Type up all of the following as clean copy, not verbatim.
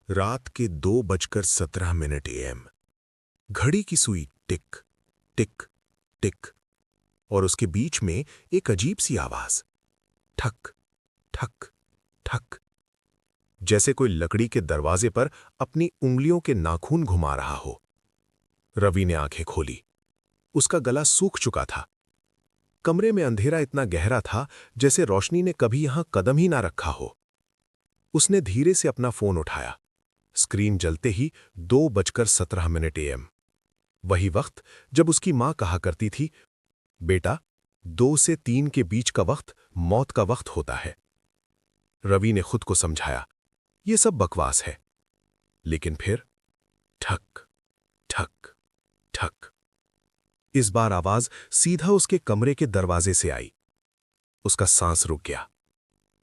रात के 2:17 AM। घड़ी की सुई टिक टिक टिक, और उसके बीच में एक अजीब सी आवाज, ठक ठक ठक, जैसे कोई लकड़ी के दरवाजे पर अपनी उंगलियों के नाखून घुमा रहा हो। रवि ने आंखें खोली। उसका गला सूख चुका था। कमरे में अंधेरा इतना गहरा था जैसे रोशनी ने कभी यहां कदम ही ना रखा हो। उसने धीरे से अपना फोन उठाया। स्क्रीन जलते ही 2:17 AM। वही वक्त जब उसकी मां कहा करती थी, बेटा, 2 से 3 के बीच का वक्त मौत का वक्त होता है। रवि ने खुद को समझाया, यह सब बकवास है। लेकिन फिर ठक ठक ठक। इस बार आवाज सीधा उसके कमरे के दरवाजे से आई। उसका सांस रुक गया।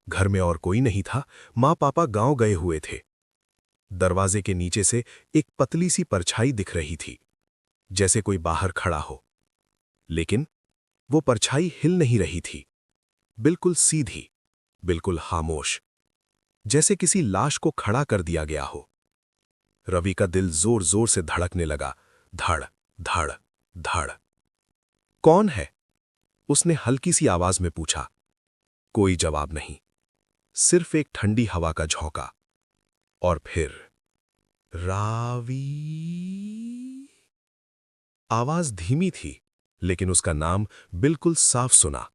घर में और कोई नहीं था। मां पापा गांव गए हुए थे। दरवाजे के नीचे से एक पतली सी परछाई दिख रही थी, जैसे कोई बाहर खड़ा हो। लेकिन वो परछाई हिल नहीं रही थी। बिल्कुल सीधी, बिल्कुल खामोश, जैसे किसी लाश को खड़ा कर दिया गया हो। रवि का दिल जोर जोर से धड़कने लगा। धड़ धड़ धड़। कौन है? उसने हल्की सी आवाज में पूछा। कोई जवाब नहीं, सिर्फ एक ठंडी हवा का झोंका। और फिर रावी। आवाज धीमी थी, लेकिन उसका नाम बिल्कुल साफ सुना।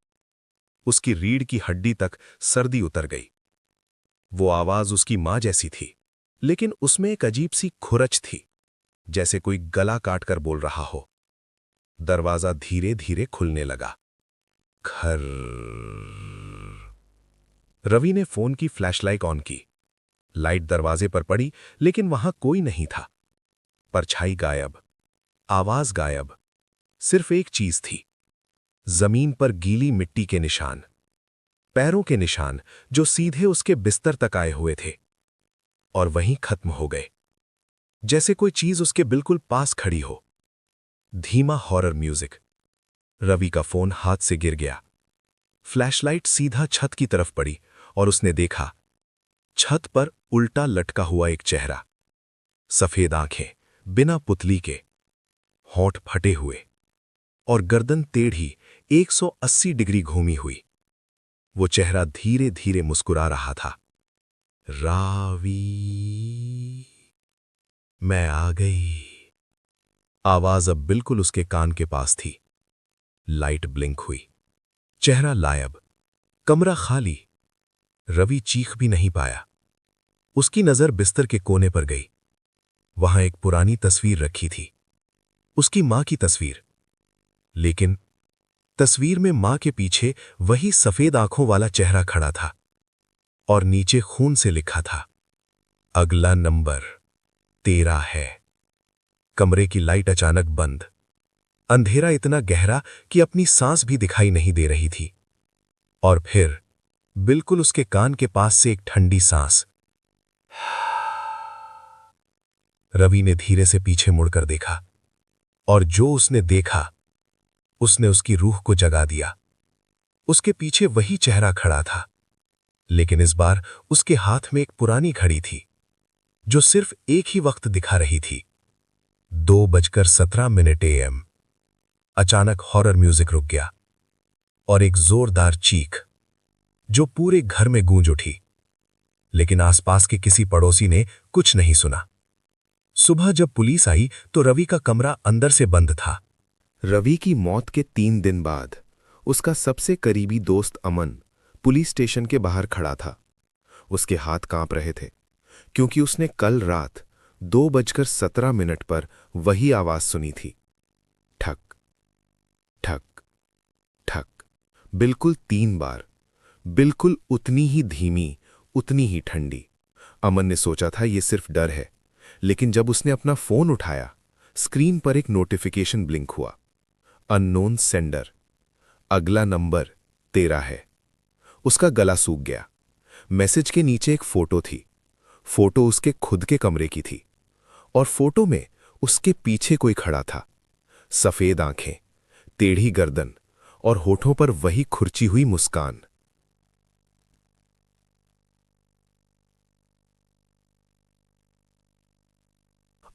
उसकी रीढ़ की हड्डी तक सर्दी उतर गई। वो आवाज उसकी मां जैसी थी, लेकिन उसमें एक अजीब सी खुरच थी, जैसे कोई गला काट कर बोल रहा हो। दरवाजा धीरे धीरे खुलने लगा। खर। रवि ने फोन की फ्लैशलाइट ऑन की। लाइट दरवाजे पर पड़ी, लेकिन वहां कोई नहीं था। परछाई गायब, आवाज गायब। सिर्फ एक चीज थी, जमीन पर गीली मिट्टी के निशान, पैरों के निशान जो सीधे उसके बिस्तर तक आए हुए थे और वहीं खत्म हो गए, जैसे कोई चीज उसके बिल्कुल पास खड़ी हो। धीमा हॉरर म्यूजिक। रवि का फोन हाथ से गिर गया। फ्लैशलाइट सीधा छत की तरफ पड़ी और उसने देखा, छत पर उल्टा लटका हुआ एक चेहरा। सफेद आंखें, बिना पुतली के, होंठ फटे हुए और गर्दन टेढ़ी 180 डिग्री घूमी हुई। वो चेहरा धीरे धीरे मुस्कुरा रहा था। रावी, मैं आ गई। आवाज अब बिल्कुल उसके कान के पास थी। लाइट ब्लिंक हुई। चेहरा लायब, कमरा खाली। रवि चीख भी नहीं पाया। उसकी नजर बिस्तर के कोने पर गई। वहां एक पुरानी तस्वीर रखी थी, उसकी मां की तस्वीर। लेकिन तस्वीर में मां के पीछे वही सफेद आंखों वाला चेहरा खड़ा था और नीचे खून से लिखा था, अगला नंबर 13 है। कमरे की लाइट अचानक बंद। अंधेरा इतना गहरा कि अपनी सांस भी दिखाई नहीं दे रही थी। और फिर बिल्कुल उसके कान के पास से एक ठंडी सांस। रवि ने धीरे से पीछे मुड़कर देखा, और जो उसने देखा उसने उसकी रूह को जगा दिया। उसके पीछे वही चेहरा खड़ा था, लेकिन इस बार उसके हाथ में एक पुरानी घड़ी थी, जो सिर्फ एक ही वक्त दिखा रही थी, 2:17 AM। अचानक हॉरर म्यूजिक रुक गया और एक जोरदार चीख, जो पूरे घर में गूंज उठी। लेकिन आसपास के किसी पड़ोसी ने कुछ नहीं सुना। सुबह जब पुलिस आई तो रवि का कमरा अंदर से बंद था। रवि की मौत के 3 दिन बाद उसका सबसे करीबी दोस्त अमन पुलिस स्टेशन के बाहर खड़ा था। उसके हाथ कांप रहे थे, क्योंकि उसने कल रात 2:17 पर वही आवाज सुनी थी। ठक ठक ठक, बिल्कुल 3 बार, बिल्कुल उतनी ही धीमी, उतनी ही ठंडी। अमन ने सोचा था ये सिर्फ डर है, लेकिन जब उसने अपना फोन उठाया, स्क्रीन पर एक नोटिफिकेशन ब्लिंक हुआ। अननोन सेंडर, अगला नंबर 13 है। उसका गला सूख गया। मैसेज के नीचे एक फोटो थी। फोटो उसके खुद के कमरे की थी, और फोटो में उसके पीछे कोई खड़ा था। सफेद आंखें, टेढ़ी गर्दन और होठों पर वही खुरची हुई मुस्कान।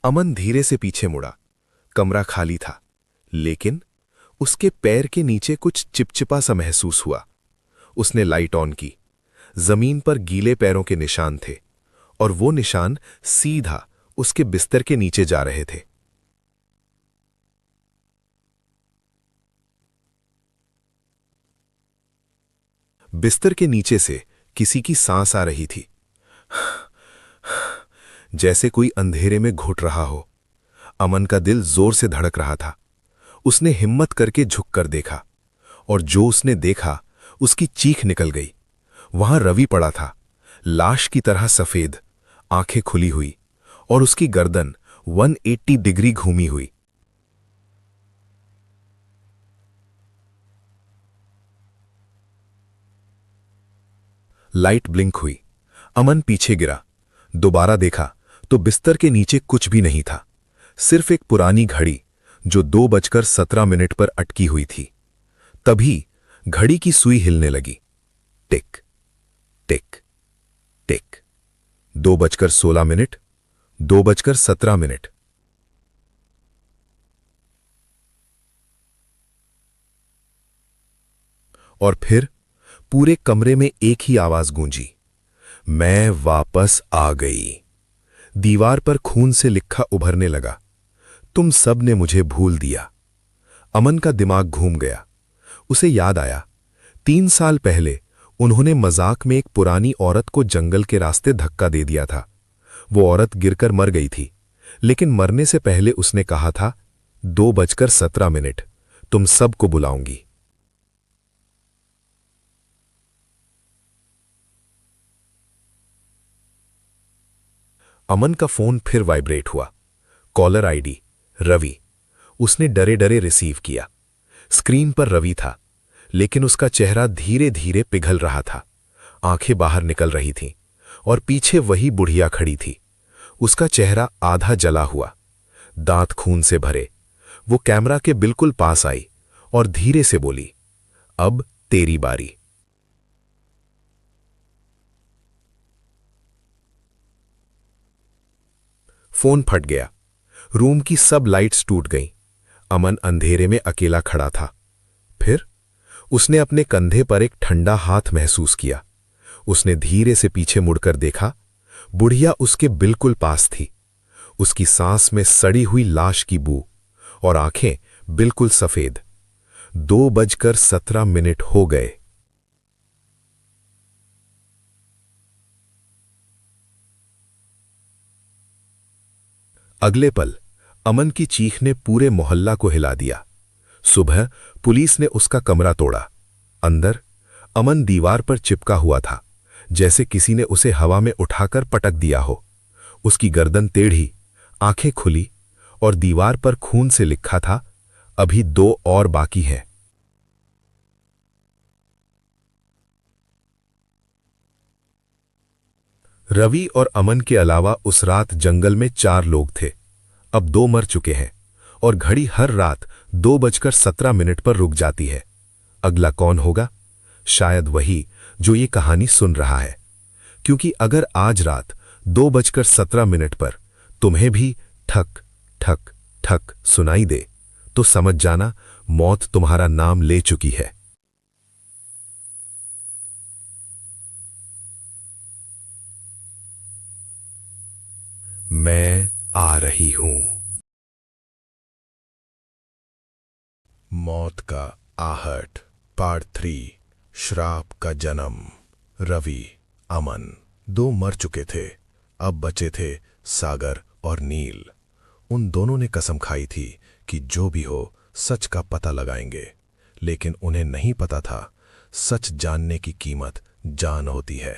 अमन धीरे से पीछे मुड़ा। कमरा खाली था, लेकिन उसके पैर के नीचे कुछ चिपचिपा सा महसूस हुआ। उसने लाइट ऑन की। जमीन पर गीले पैरों के निशान थे, और वो निशान सीधा उसके बिस्तर के नीचे जा रहे थे। बिस्तर के नीचे से किसी की सांस आ रही थी, जैसे कोई अंधेरे में घुट रहा हो। अमन का दिल जोर से धड़क रहा था। उसने हिम्मत करके झुककर देखा, और जो उसने देखा उसकी चीख निकल गई। वहां रवि पड़ा था, लाश की तरह सफेद, आंखें खुली हुई, और उसकी गर्दन 180 डिग्री घूमी हुई। लाइट ब्लिंक हुई। अमन पीछे गिरा। दोबारा देखा तो बिस्तर के नीचे कुछ भी नहीं था, सिर्फ एक पुरानी घड़ी जो 2:17 पर अटकी हुई थी। तभी घड़ी की सुई हिलने लगी। टिक टिक टिक। 2:16, 2:17। और फिर पूरे कमरे में एक ही आवाज गूंजी, मैं वापस आ गई। दीवार पर खून से लिखा उभरने लगा, तुम सब ने मुझे भूल दिया। अमन का दिमाग घूम गया। उसे याद आया, 3 साल पहले उन्होंने मजाक में एक पुरानी औरत को जंगल के रास्ते धक्का दे दिया था। वो औरत गिरकर मर गई थी, लेकिन मरने से पहले उसने कहा था, 2:17, तुम सबको बुलाऊंगी। अमन का फोन फिर वाइब्रेट हुआ। Caller ID Ravi. उसने डरे डरे रिसीव किया। स्क्रीन पर रवि था, लेकिन उसका चेहरा धीरे धीरे पिघल रहा था। आंखें बाहर निकल रही थीं, और पीछे वही बुढ़िया खड़ी थी। उसका चेहरा आधा जला हुआ, दांत खून से भरे। वो कैमरा के बिल्कुल पास आई और धीरे से बोली, अब तेरी बारी। फोन फट गया। रूम की सब लाइट्स टूट गईं। अमन अंधेरे में अकेला खड़ा था। फिर उसने अपने कंधे पर एक ठंडा हाथ महसूस किया। उसने धीरे से पीछे मुड़कर देखा। बुढ़िया उसके बिल्कुल पास थी। उसकी सांस में सड़ी हुई लाश की बू, और आंखें बिल्कुल सफेद। 2:17 हो गए। अगले पल अमन की चीख ने पूरे मोहल्ला को हिला दिया। सुबह पुलिस ने उसका कमरा तोड़ा। अंदर अमन दीवार पर चिपका हुआ था, जैसे किसी ने उसे हवा में उठाकर पटक दिया हो। उसकी गर्दन टेढ़ी, आंखें खुली, और दीवार पर खून से लिखा था, अभी 2 और बाकी हैं। रवि और अमन के अलावा उस रात जंगल में 4 लोग थे। अब 2 मर चुके हैं, और घड़ी हर रात 2:17 पर रुक जाती है। अगला कौन होगा? शायद वही जो ये कहानी सुन रहा है। क्योंकि अगर आज रात 2:17 पर तुम्हें भी ठक ठक ठक सुनाई दे, तो समझ जाना मौत तुम्हारा नाम ले चुकी है। मैं आ रही हूं। मौत का आहट पार्ट 3। श्राप का जन्म। रवि, अमन 2 मर चुके थे। अब बचे थे सागर और नील। उन दोनों ने कसम खाई थी कि जो भी हो सच का पता लगाएंगे, लेकिन उन्हें नहीं पता था सच जानने की कीमत जान होती है।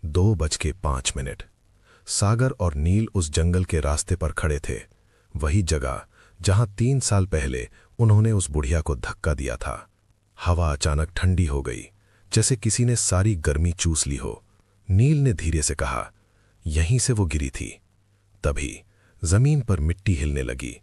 2:05। सागर और नील उस जंगल के रास्ते पर खड़े थे, वही जगह जहां 3 साल पहले उन्होंने उस बुढ़िया को धक्का दिया था। हवा अचानक ठंडी हो गई, जैसे किसी ने सारी गर्मी चूस ली हो। नील ने धीरे से कहा, यहीं से वो गिरी थी। तभी जमीन पर मिट्टी हिलने लगी,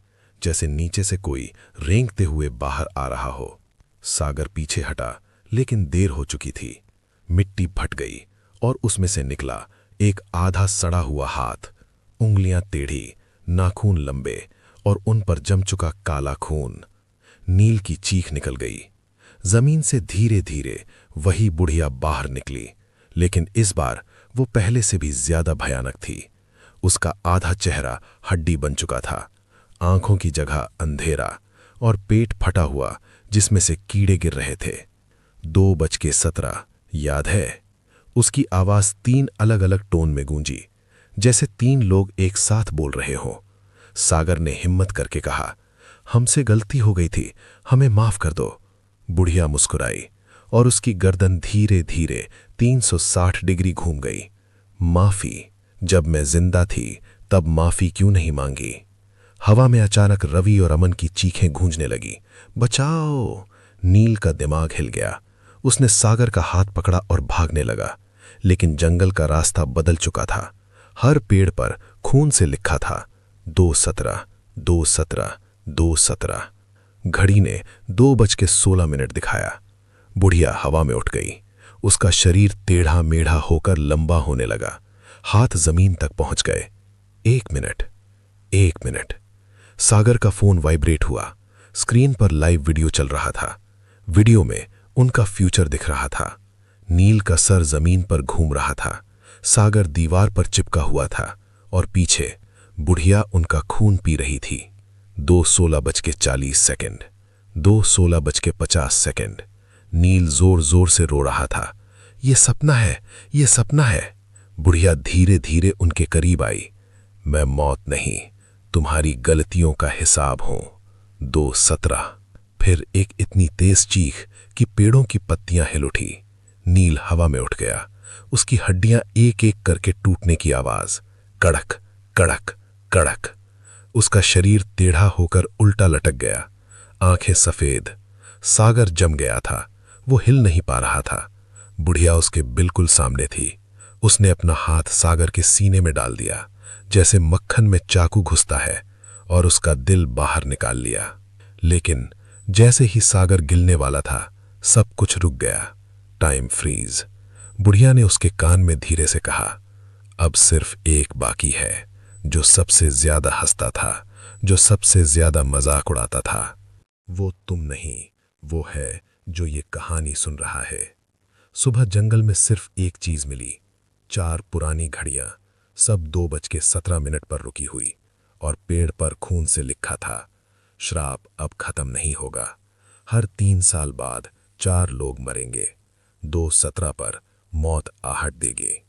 जैसे नीचे से कोई रेंगते हुए बाहर आ रहा हो। सागर पीछे हटा, लेकिन देर हो चुकी थी। मिट्टी फट गई और उसमें से निकला एक आधा सड़ा हुआ हाथ, उंगलियां टेढ़ी, नाखून लंबे और उन पर जम चुका काला खून। नील की चीख निकल गई। जमीन से धीरे धीरे वही बुढ़िया बाहर निकली, लेकिन इस बार वो पहले से भी ज्यादा भयानक थी। उसका आधा चेहरा हड्डी बन चुका था, आंखों की जगह अंधेरा और पेट फटा हुआ जिसमें से कीड़े गिर रहे थे। 2:17 याद है? उसकी आवाज 3 अलग अलग टोन में गूंजी, जैसे 3 लोग एक साथ बोल रहे हों। सागर ने हिम्मत करके कहा, हमसे गलती हो गई थी, हमें माफ कर दो। बुढ़िया मुस्कुराई और उसकी गर्दन धीरे धीरे 360 डिग्री घूम गई। माफी? जब मैं जिंदा थी तब माफी क्यों नहीं मांगी? हवा में अचानक रवि और अमन की चीखें गूंजने लगी। बचाओ! नील का दिमाग हिल गया। उसने सागर का हाथ पकड़ा और भागने लगा, लेकिन जंगल का रास्ता बदल चुका था। हर पेड़ पर खून से लिखा था 2:17, 2:17, 2:17। घड़ी ने 2:16 दिखाया। बुढ़िया हवा में उठ गई। उसका शरीर टेढ़ा मेढ़ा होकर लंबा होने लगा। हाथ जमीन तक पहुंच गए। 1 मिनट, 1 मिनट। सागर का फोन वाइब्रेट हुआ। स्क्रीन पर लाइव वीडियो चल रहा था। वीडियो में उनका फ्यूचर दिख रहा था। नील का सर जमीन पर घूम रहा था, सागर दीवार पर चिपका हुआ था और पीछे बुढ़िया उनका खून पी रही थी। 2:16:40, 2:16:50। नील जोर जोर से रो रहा था। ये सपना है, ये सपना है। बुढ़िया धीरे धीरे उनके करीब आई। मैं मौत नहीं, तुम्हारी गलतियों का हिसाब हूं। 2:17। फिर एक इतनी तेज चीख कि पेड़ों की पत्तियां हिल उठी। नील हवा में उठ गया। उसकी हड्डियां एक एक करके टूटने की आवाज। कड़क कड़क कड़क। उसका शरीर टेढ़ा होकर उल्टा लटक गया, आंखें सफेद। सागर जम गया था, वो हिल नहीं पा रहा था। बुढ़िया उसके बिल्कुल सामने थी। उसने अपना हाथ सागर के सीने में डाल दिया, जैसे मक्खन में चाकू घुसता है, और उसका दिल बाहर निकाल लिया। लेकिन जैसे ही सागर गिरने वाला था, सब कुछ रुक गया। Time freeze. बुढ़िया ने उसके कान में धीरे से कहा, अब सिर्फ एक बाकी है, जो सबसे ज्यादा हंसता था, जो सबसे ज्यादा मजाक उड़ाता था। वो तुम नहीं, वो है जो ये कहानी सुन रहा है। सुबह जंगल में सिर्फ एक चीज मिली, 4 पुरानी घड़ियां, सब 2:17 पर रुकी हुई, और पेड़ पर खून से लिखा था, श्राप अब खत्म नहीं होगा। हर 3 साल बाद 4 लोग मरेंगे। 2:17 पर मौत आहट देगी।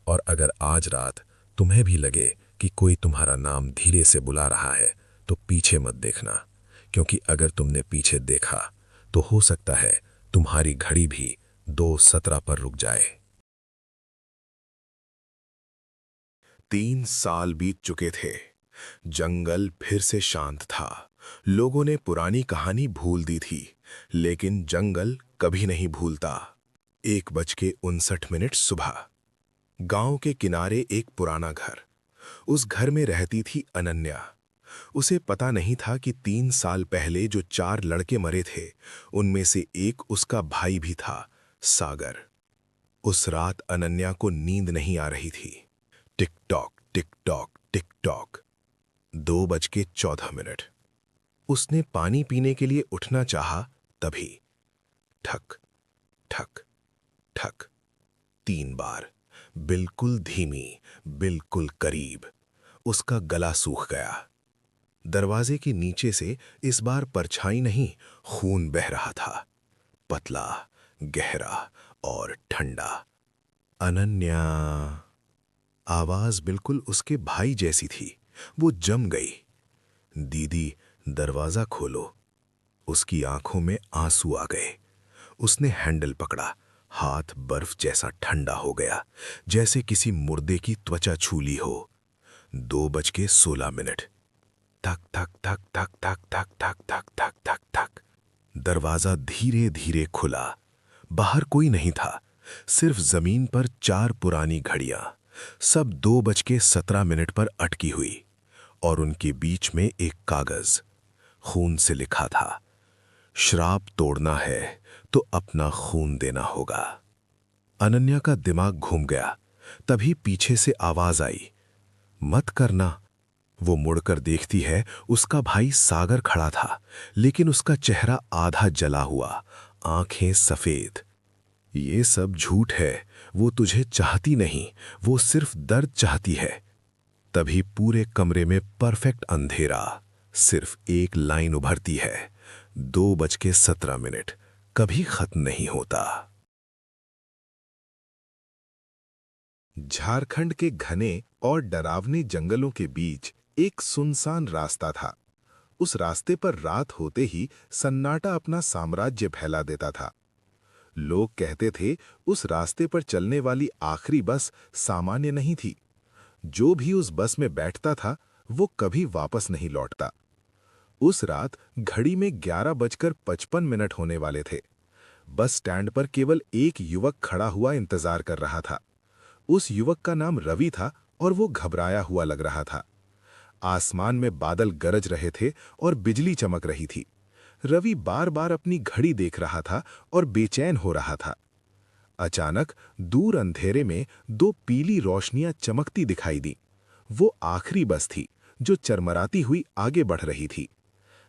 और अगर आज रात तुम्हें भी लगे कि कोई तुम्हारा नाम धीरे से बुला रहा है, तो पीछे मत देखना, क्योंकि अगर तुमने पीछे देखा तो हो सकता है तुम्हारी घड़ी भी 2:17 पर रुक जाए। 3 साल बीत चुके थे। जंगल फिर से शांत था। लोगों ने पुरानी कहानी भूल दी थी, लेकिन जंगल कभी नहीं भूलता। 1:59 सुबह। गांव के किनारे एक पुराना घर। उस घर में रहती थी अनन्या। उसे पता नहीं था कि 3 साल पहले जो 4 लड़के मरे थे, उनमें से एक उसका भाई भी था, सागर। उस रात अनन्या को नींद नहीं आ रही थी। Tick tock tick tock tick tock. 2:14। उसने पानी पीने के लिए उठना चाहा, तभी ठक ठक ठक 3 बार, बिल्कुल धीमी, बिल्कुल करीब। उसका गला सूख गया। दरवाजे के नीचे से इस बार परछाई नहीं, खून बह रहा था, पतला, गहरा और ठंडा। अनन्या। आवाज बिल्कुल उसके भाई जैसी थी। वो जम गई। दीदी, दरवाजा खोलो। उसकी आंखों में आंसू आ गए। उसने हैंडल पकड़ा। हाथ बर्फ जैसा ठंडा हो गया, जैसे किसी मुर्दे की त्वचा छू ली हो। 2:16। थक थक थक थक थक थक थक थक थक थक थक। दरवाजा धीरे धीरे खुला। बाहर कोई नहीं था, सिर्फ जमीन पर 4 पुरानी घड़ियां, सब 2:17 पर अटकी हुई, और उनके बीच में एक कागज, खून से लिखा था, श्राप तोड़ना है तो अपना खून देना होगा। अनन्या का दिमाग घूम गया। तभी पीछे से आवाज आई, मत करना। वो मुड़कर देखती है, उसका भाई सागर खड़ा था, लेकिन उसका चेहरा आधा जला हुआ, आंखें सफेद। ये सब झूठ है, वो तुझे चाहती नहीं, वो सिर्फ दर्द चाहती है। तभी पूरे कमरे में परफेक्ट अंधेरा, सिर्फ एक लाइन उभरती है, 2:17 कभी खत्म नहीं होता। झारखंड के घने और डरावने जंगलों के बीच एक सुनसान रास्ता था। उस रास्ते पर रात होते ही सन्नाटा अपना साम्राज्य फैला देता था। लोग कहते थे उस रास्ते पर चलने वाली आखिरी बस सामान्य नहीं थी। जो भी उस बस में बैठता था वो कभी वापस नहीं लौटता। उस रात घड़ी में 11:55 होने वाले थे। बस स्टैंड पर केवल एक युवक खड़ा हुआ इंतजार कर रहा था। उस युवक का नाम रवि था और वो घबराया हुआ लग रहा था। आसमान में बादल गरज रहे थे और बिजली चमक रही थी। रवि बार बार अपनी घड़ी देख रहा था और बेचैन हो रहा था। अचानक दूर अंधेरे में 2 पीली रोशनियां चमकती दिखाई दी। वो आखिरी बस थी जो चरमराती हुई आगे बढ़ रही थी।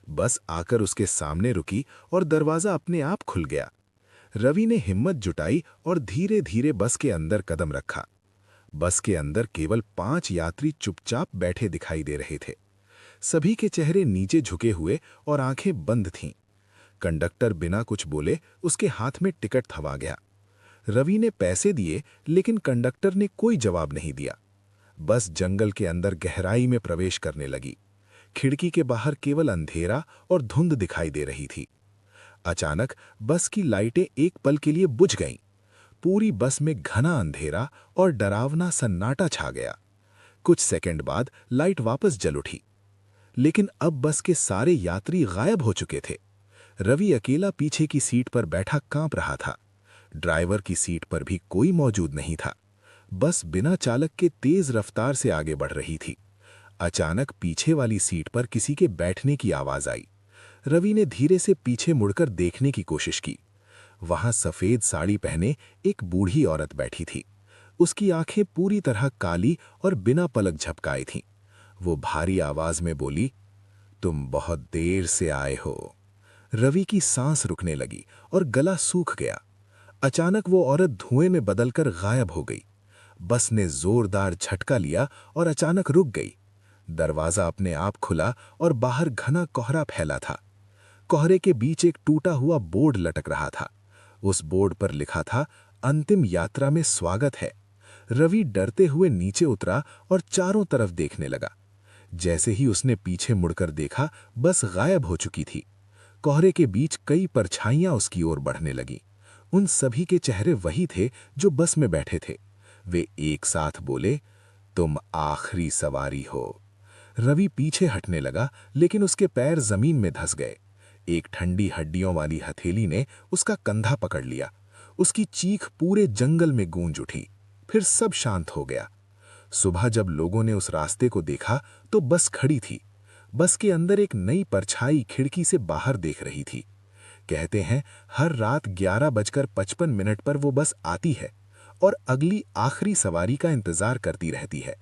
बस आकर उसके सामने रुकी और दरवाजा अपने आप खुल गया। रवि ने हिम्मत जुटाई और धीरे धीरे बस के अंदर कदम रखा। बस के अंदर केवल 5 यात्री चुपचाप बैठे दिखाई दे रहे थे। सभी के चेहरे नीचे झुके हुए और आंखें बंद थीं। कंडक्टर बिना कुछ बोले उसके हाथ में टिकट थमा गया। रवि ने पैसे दिए, लेकिन कंडक्टर ने कोई जवाब नहीं दिया। बस जंगल के अंदर गहराई में प्रवेश करने लगी। खिड़की के बाहर केवल अंधेरा और धुंध दिखाई दे रही थी। अचानक बस की लाइटें एक पल के लिए बुझ गईं। पूरी बस में घना अंधेरा और डरावना सन्नाटा छा गया। कुछ सेकंड बाद लाइट वापस जल उठी, लेकिन अब बस के सारे यात्री गायब हो चुके थे। रवि अकेला पीछे की सीट पर बैठा कांप रहा था। ड्राइवर की सीट पर भी कोई मौजूद नहीं था। बस बिना चालक के तेज रफ्तार से आगे बढ़ रही थी। अचानक पीछे वाली सीट पर किसी के बैठने की आवाज आई। रवि ने धीरे से पीछे मुड़कर देखने की कोशिश की। वहां सफेद साड़ी पहने एक बूढ़ी औरत बैठी थी। उसकी आंखें पूरी तरह काली और बिना पलक झपकाए थीं। वो भारी आवाज में बोली, तुम बहुत देर से आए हो। रवि की सांस रुकने लगी और गला सूख गया। अचानक वो औरत धुएं में बदलकर गायब हो गई। बस ने जोरदार झटका लिया और अचानक रुक गई। दरवाजा अपने आप खुला और बाहर घना कोहरा फैला था। कोहरे के बीच एक टूटा हुआ बोर्ड लटक रहा था। उस बोर्ड पर लिखा था, अंतिम यात्रा में स्वागत है। रवि डरते हुए नीचे उतरा और चारों तरफ देखने लगा। जैसे ही उसने पीछे मुड़कर देखा, बस गायब हो चुकी थी। कोहरे के बीच कई परछाइयां उसकी ओर बढ़ने लगीं। उन सभी के चेहरे वही थे जो बस में बैठे थे। वे एक साथ बोले, तुम आखिरी सवारी हो। रवि पीछे हटने लगा, लेकिन उसके पैर जमीन में धंस गए। एक ठंडी हड्डियों वाली हथेली ने उसका कंधा पकड़ लिया। उसकी चीख पूरे जंगल में गूंज उठी। फिर सब शांत हो गया। सुबह जब लोगों ने उस रास्ते को देखा तो बस खड़ी थी। बस के अंदर एक नई परछाई खिड़की से बाहर देख रही थी। कहते हैं हर रात 11:55 पर वो बस आती है और अगली आखिरी सवारी का इंतजार करती रहती है।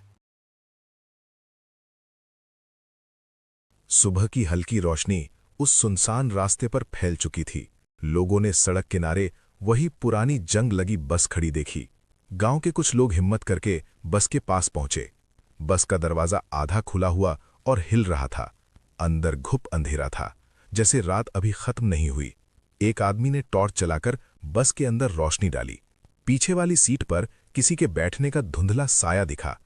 सुबह की हल्की रोशनी उस सुनसान रास्ते पर फैल चुकी थी। लोगों ने सड़क किनारे वही पुरानी जंग लगी बस खड़ी देखी। गांव के कुछ लोग हिम्मत करके बस के पास पहुंचे। बस का दरवाजा आधा खुला हुआ और हिल रहा था। अंदर घुप अंधेरा था, जैसे रात अभी खत्म नहीं हुई। एक आदमी ने टॉर्च चलाकर बस के अंदर रोशनी डाली। पीछे वाली सीट पर किसी के बैठने का धुंधला साया दिखा।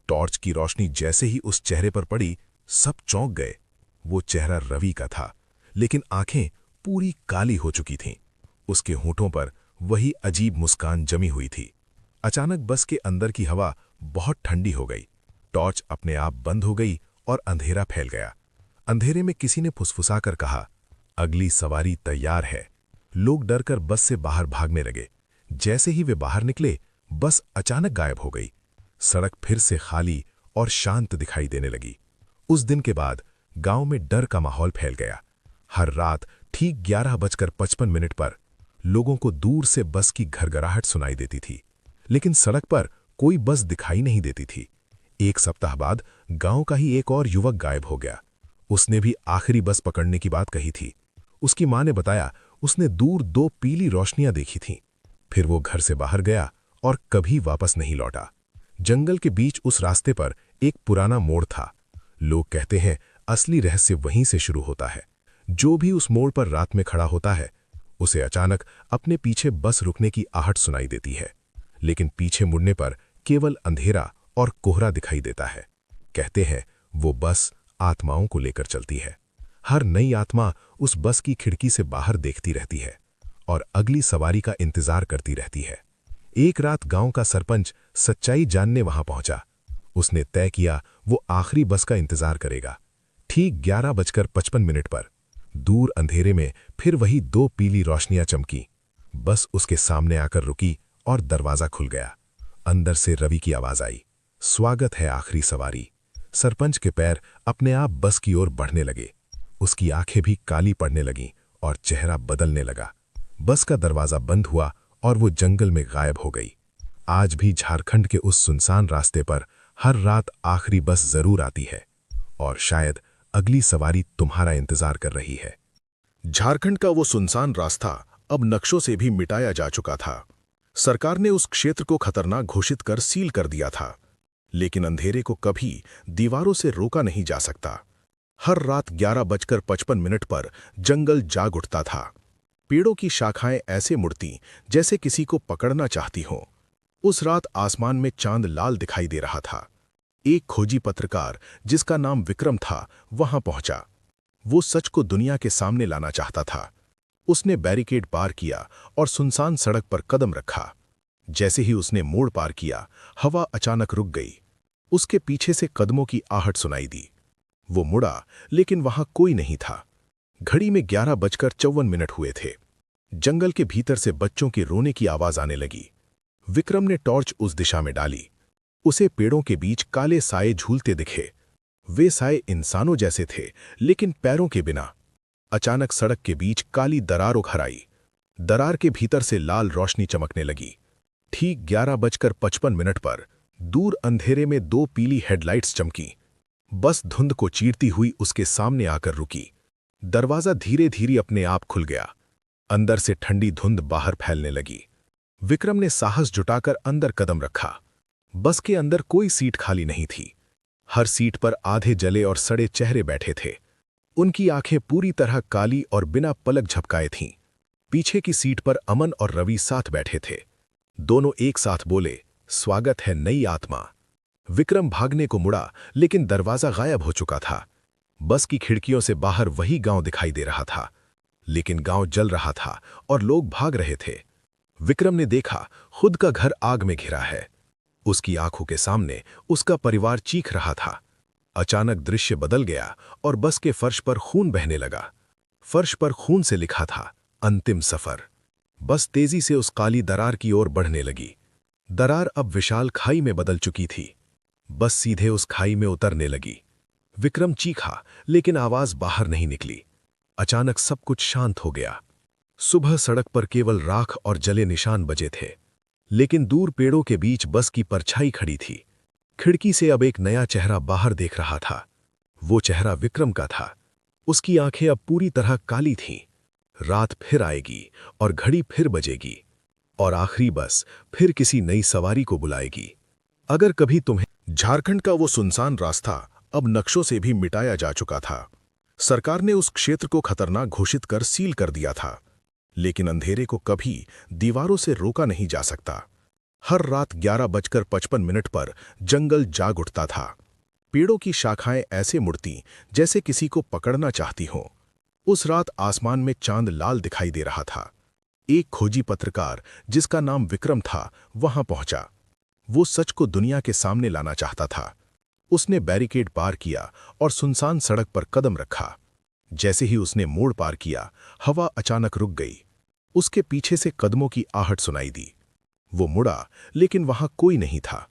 टॉर्च की रोशनी जैसे ही उस चेहरे पर पड़ी, सब चौंक गए। वो चेहरा रवि का था, लेकिन आंखें पूरी काली हो चुकी थीं। उसके होठों पर वही अजीब मुस्कान जमी हुई थी। अचानक बस के अंदर की हवा बहुत ठंडी हो गई। टॉर्च अपने आप बंद हो गई और अंधेरा फैल गया। अंधेरे में किसी ने फुसफुसाकर कहा, अगली सवारी तैयार है। लोग डरकर बस से बाहर भागने लगे। जैसे ही वे बाहर निकले, बस अचानक गायब हो गई। सड़क फिर से खाली और शांत दिखाई देने लगी। उस दिन के बाद गांव में डर का माहौल फैल गया। हर रात ठीक 11:55 पर लोगों को दूर से बस की घरघराहट सुनाई देती थी, लेकिन सड़क पर कोई बस दिखाई नहीं देती थी। 1 सप्ताह बाद गांव का ही एक और युवक गायब हो गया। उसने भी आखिरी बस पकड़ने की बात कही थी। उसकी मां ने बताया उसने दूर 2 पीली रोशनियां देखी थीं। फिर वो घर से बाहर गया और कभी वापस नहीं लौटा। जंगल के बीच उस रास्ते पर एक पुराना मोड़ था। लोग कहते हैं असली रहस्य वहीं से शुरू होता है। जो भी उस मोड़ पर रात में खड़ा होता है, उसे अचानक अपने पीछे बस रुकने की आहट सुनाई देती है, लेकिन पीछे मुड़ने पर केवल अंधेरा और कोहरा दिखाई देता है। कहते हैं वो बस आत्माओं को लेकर चलती है। हर नई आत्मा उस बस की खिड़की से बाहर देखती रहती है और अगली सवारी का इंतजार करती रहती है। एक रात गांव का सरपंच सच्चाई जानने वहां पहुंचा। उसने तय किया वो आखिरी बस का इंतजार करेगा। ठीक 11:55 पर दूर अंधेरे में फिर वही 2 पीली रोशनियां चमकी। बस उसके सामने आकर रुकी और दरवाजा खुल गया। अंदर से रवि की आवाज आई, स्वागत है आखिरी सवारी। सरपंच के पैर अपने आप बस की ओर बढ़ने लगे। उसकी आंखें भी काली पड़ने लगीं और चेहरा बदलने लगा। बस का दरवाजा बंद हुआ और वो जंगल में गायब हो गई। आज भी झारखंड के उस सुनसान रास्ते पर हर रात आखिरी बस जरूर आती है और शायद अगली सवारी तुम्हारा इंतजार कर रही है। झारखंड का वो सुनसान रास्ता अब नक्शों से भी मिटाया जा चुका था। सरकार ने उस क्षेत्र को खतरनाक घोषित कर सील कर दिया था, लेकिन अंधेरे को कभी दीवारों से रोका नहीं जा सकता। हर रात 11:55 पर जंगल जाग उठता था। पेड़ों की शाखाएं ऐसे मुड़ती जैसे किसी को पकड़ना चाहती हों। उस रात आसमान में चांद लाल दिखाई दे रहा था। एक खोजी पत्रकार जिसका नाम विक्रम था वहां पहुंचा। वो सच को दुनिया के सामने लाना चाहता था। उसने बैरिकेड पार किया और सुनसान सड़क पर कदम रखा। जैसे ही उसने मोड़ पार किया, हवा अचानक रुक गई। उसके पीछे से कदमों की आहट सुनाई दी। वो मुड़ा, लेकिन वहां कोई नहीं था। घड़ी में 11:54 हुए थे। जंगल के भीतर से बच्चों के रोने की आवाज आने लगी। विक्रम ने टॉर्च उस दिशा में डाली। उसे पेड़ों के बीच काले साए झूलते दिखे। वे साए इंसानों जैसे थे, लेकिन पैरों के बिना। अचानक सड़क के काली काली दरार उभर आई। दरार के भीतर से लाल रोशनी चमकने लगी। ठीक 11:55 पर दूर अंधेरे में 2 पीली हेडलाइट्स चमकी। बस धुंध को चीरती हुई उसके सामने आकर रुकी। दरवाजा धीरे धीरे अपने आप खुल गया। अंदर से ठंडी धुंध बाहर फैलने लगी। विक्रम ने साहस जुटाकर अंदर कदम रखा। बस के अंदर कोई सीट खाली नहीं थी। हर सीट पर आधे जले और सड़े चेहरे बैठे थे। उनकी आंखें पूरी तरह काली और बिना पलक झपकाए थीं। पीछे की सीट पर अमन और रवि साथ बैठे थे। दोनों एक साथ बोले, स्वागत है नई आत्मा। विक्रम भागने को मुड़ा, लेकिन दरवाजा गायब हो चुका था। बस की खिड़कियों से बाहर वही गांव दिखाई दे रहा था, लेकिन गांव जल रहा था और लोग भाग रहे थे। विक्रम ने देखा खुद का घर आग में घिरा है। उसकी आंखों के सामने उसका परिवार चीख रहा था। अचानक दृश्य बदल गया और बस के फर्श पर खून बहने लगा। फर्श पर खून से लिखा था, अंतिम सफर। बस तेजी से उस काली दरार की ओर बढ़ने लगी। दरार अब विशाल खाई में बदल चुकी थी। बस सीधे उस खाई में उतरने लगी। विक्रम चीखा, लेकिन आवाज बाहर नहीं निकली। अचानक सब कुछ शांत हो गया। सुबह सड़क पर केवल राख और जले निशान बचे थे, लेकिन दूर पेड़ों के बीच बस की परछाई खड़ी थी। खिड़की से अब एक नया चेहरा बाहर देख रहा था। वो चेहरा विक्रम का था। उसकी आंखें अब पूरी तरह काली थीं। रात फिर आएगी और घड़ी फिर बजेगी और आखिरी बस फिर किसी नई सवारी को बुलाएगी। अगर कभी तुम्हें झारखंड का वो सुनसान रास्ता अब नक्शों से भी मिटाया जा चुका था। सरकार ने उस क्षेत्र को खतरनाक घोषित कर सील कर दिया था, लेकिन अंधेरे को कभी दीवारों से रोका नहीं जा सकता। हर रात 11:55 पर जंगल जाग उठता था। पेड़ों की शाखाएं ऐसे मुड़ती जैसे किसी को पकड़ना चाहती हों। उस रात आसमान में चांद लाल दिखाई दे रहा था। एक खोजी पत्रकार जिसका नाम विक्रम था वहां पहुंचा। वो सच को दुनिया के सामने लाना चाहता था। उसने बैरिकेड पार किया और सुनसान सड़क पर कदम रखा। जैसे ही उसने मोड़ पार किया, हवा अचानक रुक गई। उसके पीछे से कदमों की आहट सुनाई दी। वो मुड़ा, लेकिन वहां कोई नहीं था।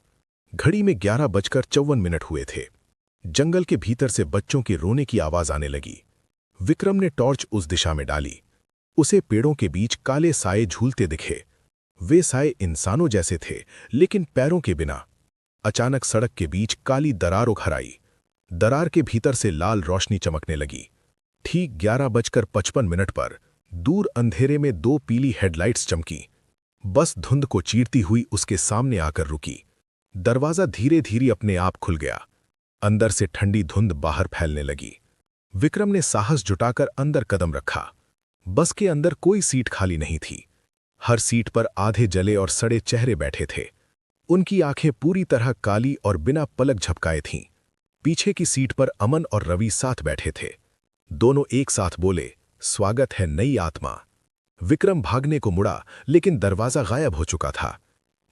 घड़ी में 11:54 हुए थे। जंगल के भीतर से बच्चों के रोने की आवाज आने लगी। विक्रम ने टॉर्च उस दिशा में डाली। उसे पेड़ों के बीच काले साए झूलते दिखे। वे साए इंसानों जैसे थे, लेकिन पैरों के बिना। अचानक सड़क के बीच काली दरार उभर आई। दरार के भीतर से लाल रोशनी चमकने लगी। ठीक 11:55 पर दूर अंधेरे में 2 पीली हेडलाइट्स चमकी। बस धुंध को चीरती हुई उसके सामने आकर रुकी। दरवाजा धीरे धीरे अपने आप खुल गया। अंदर से ठंडी धुंध बाहर फैलने लगी। विक्रम ने साहस जुटाकर अंदर कदम रखा। बस के अंदर कोई सीट खाली नहीं थी। हर सीट पर आधे जले और सड़े चेहरे बैठे थे। उनकी आंखें पूरी तरह काली और बिना पलक झपकाए थीं। पीछे की सीट पर अमन और रवि साथ बैठे थे। दोनों एक साथ बोले, स्वागत है नई आत्मा। विक्रम भागने को मुड़ा, लेकिन दरवाजा गायब हो चुका था।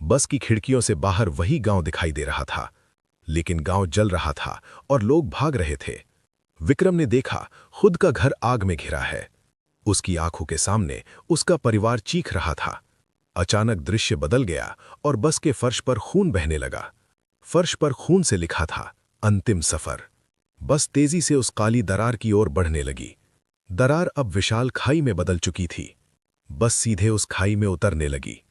बस की खिड़कियों से बाहर वही गांव दिखाई दे रहा था, लेकिन गांव जल रहा था और लोग भाग रहे थे। विक्रम ने देखा, खुद का घर आग में घिरा है। उसकी आंखों के सामने उसका परिवार चीख रहा था। अचानक दृश्य बदल गया और बस के फर्श पर खून बहने लगा। फर्श पर खून से लिखा था, अंतिम सफर। बस तेजी से उस काली दरार की ओर बढ़ने लगी। दरार अब विशाल खाई में बदल चुकी थी। बस सीधे उस खाई में उतरने लगी।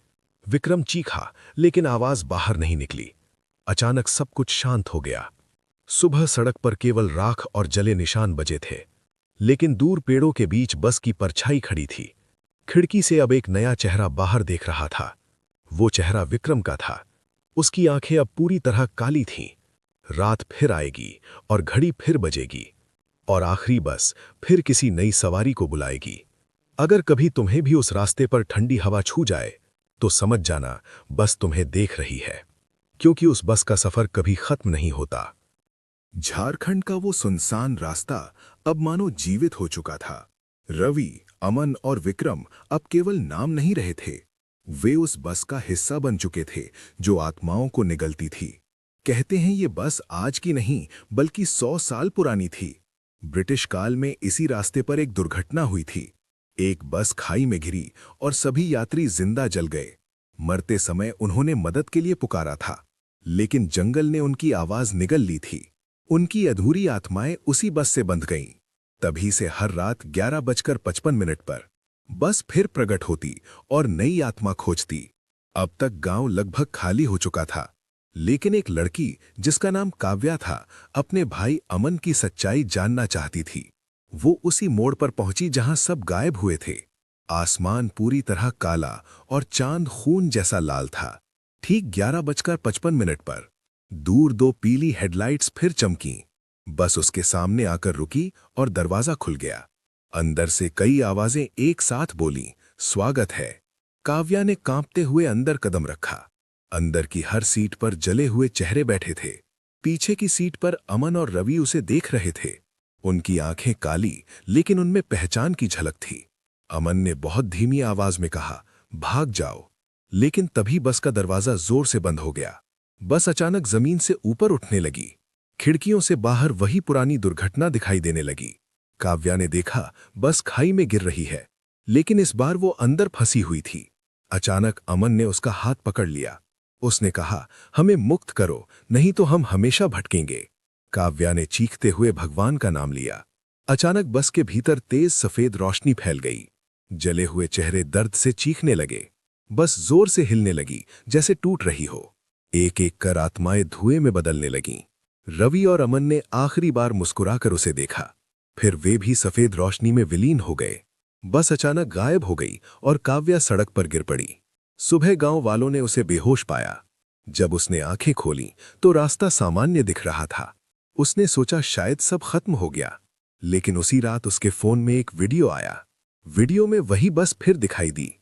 विक्रम चीखा, लेकिन आवाज बाहर नहीं निकली। अचानक सब कुछ शांत हो गया। सुबह सड़क पर केवल राख और जले निशान बचे थे, लेकिन दूर पेड़ों के बीच बस की परछाई खड़ी थी। खिड़की से अब एक नया चेहरा बाहर देख रहा था। वो चेहरा विक्रम का था। उसकी आंखें अब पूरी तरह काली थीं। रात फिर आएगी और घड़ी फिर बजेगी, और आखिरी बस फिर किसी नई सवारी को बुलाएगी। अगर कभी तुम्हें भी उस रास्ते पर ठंडी हवा छू जाए, तो समझ जाना बस तुम्हें देख रही है, क्योंकि उस बस का सफर कभी खत्म नहीं होता। झारखंड का वो सुनसान रास्ता अब मानो जीवित हो चुका था। रवि, अमन और विक्रम अब केवल नाम नहीं रहे थे, वे उस बस का हिस्सा बन चुके थे जो आत्माओं को निगलती थी। कहते हैं ये बस आज की नहीं बल्कि 100 साल पुरानी थी। ब्रिटिश काल में इसी रास्ते पर एक दुर्घटना हुई थी। एक बस खाई में गिरी और सभी यात्री जिंदा जल गए। मरते समय उन्होंने मदद के लिए पुकारा था, लेकिन जंगल ने उनकी आवाज निगल ली थी। उनकी अधूरी आत्माएं उसी बस से बंध गईं। तभी से हर रात 11:55 पर बस फिर प्रकट होती और नई आत्मा खोजती। अब तक गांव लगभग खाली हो चुका था, लेकिन एक लड़की जिसका नाम काव्या था, अपने भाई अमन की सच्चाई जानना चाहती थी। वो उसी मोड़ पर पहुंची जहां सब गायब हुए थे। आसमान पूरी तरह काला और चांद खून जैसा लाल था। ठीक 11:55 पर दूर 2 पीली हेडलाइट्स फिर चमकीं। बस उसके सामने आकर रुकी और दरवाजा खुल गया। अंदर से कई आवाजें एक साथ बोलीं, स्वागत है। काव्या ने कांपते हुए अंदर कदम रखा। अंदर की हर सीट पर जले हुए चेहरे बैठे थे। पीछे की सीट पर अमन और रवि उसे देख रहे थे। उनकी आंखें काली, लेकिन उनमें पहचान की झलक थी। अमन ने बहुत धीमी आवाज में कहा, भाग जाओ। लेकिन तभी बस का दरवाजा जोर से बंद हो गया। बस अचानक जमीन से ऊपर उठने लगी। खिड़कियों से बाहर वही पुरानी दुर्घटना दिखाई देने लगी। काव्या ने देखा, बस खाई में गिर रही है, लेकिन इस बार वो अंदर फंसी हुई थी। अचानक अमन ने उसका हाथ पकड़ लिया। उसने कहा, हमें मुक्त करो, नहीं तो हम हमेशा भटकेंगे। काव्या ने चीखते हुए भगवान का नाम लिया। अचानक बस के भीतर तेज सफेद रोशनी फैल गई। जले हुए चेहरे दर्द से चीखने लगे। बस जोर से हिलने लगी, जैसे टूट रही हो। एक एक कर आत्माएं धुएं में बदलने लगीं। रवि और अमन ने आखिरी बार मुस्कुराकर उसे देखा, फिर वे भी सफेद रोशनी में विलीन हो गए। बस अचानक गायब हो गई और काव्या सड़क पर गिर पड़ी। सुबह गांव वालों ने उसे बेहोश पाया। जब उसने आंखें खोलीं तो रास्ता सामान्य दिख रहा था। उसने सोचा शायद सब खत्म हो गया, लेकिन उसी रात उसके फोन में एक वीडियो आया। वीडियो में वही बस फिर दिखाई दी।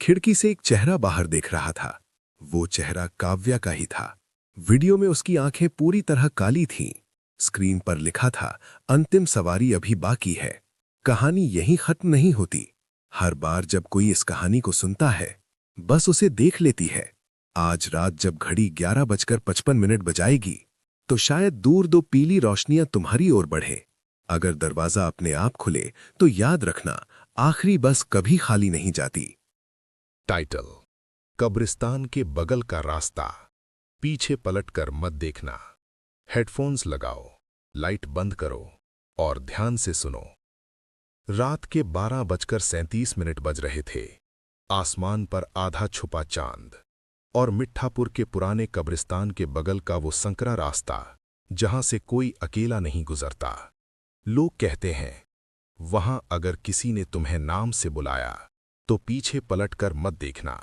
खिड़की से एक चेहरा बाहर देख रहा था। वो चेहरा काव्या का ही था। वीडियो में उसकी आंखें पूरी तरह काली थीं। स्क्रीन पर लिखा था, अंतिम सवारी अभी बाकी है। कहानी यहीं खत्म नहीं होती। हर बार जब कोई इस कहानी को सुनता है, बस उसे देख लेती है। आज रात जब घड़ी 11:55 बजाएगी, तो शायद दूर 2 पीली रोशनियां तुम्हारी ओर बढ़े। अगर दरवाजा अपने आप खुले तो याद रखना, आखिरी बस कभी खाली नहीं जाती। टाइटल, कब्रिस्तान के बगल का रास्ता। पीछे पलटकर मत देखना। हेडफोन्स लगाओ, लाइट बंद करो और ध्यान से सुनो। रात के 12:37 बज रहे थे। आसमान पर आधा छुपा चांद, और मिठापुर के पुराने कब्रिस्तान के बगल का वो संकरा रास्ता जहां से कोई अकेला नहीं गुजरता। लोग कहते हैं, वहां अगर किसी ने तुम्हें नाम से बुलाया तो पीछे पलटकर मत देखना।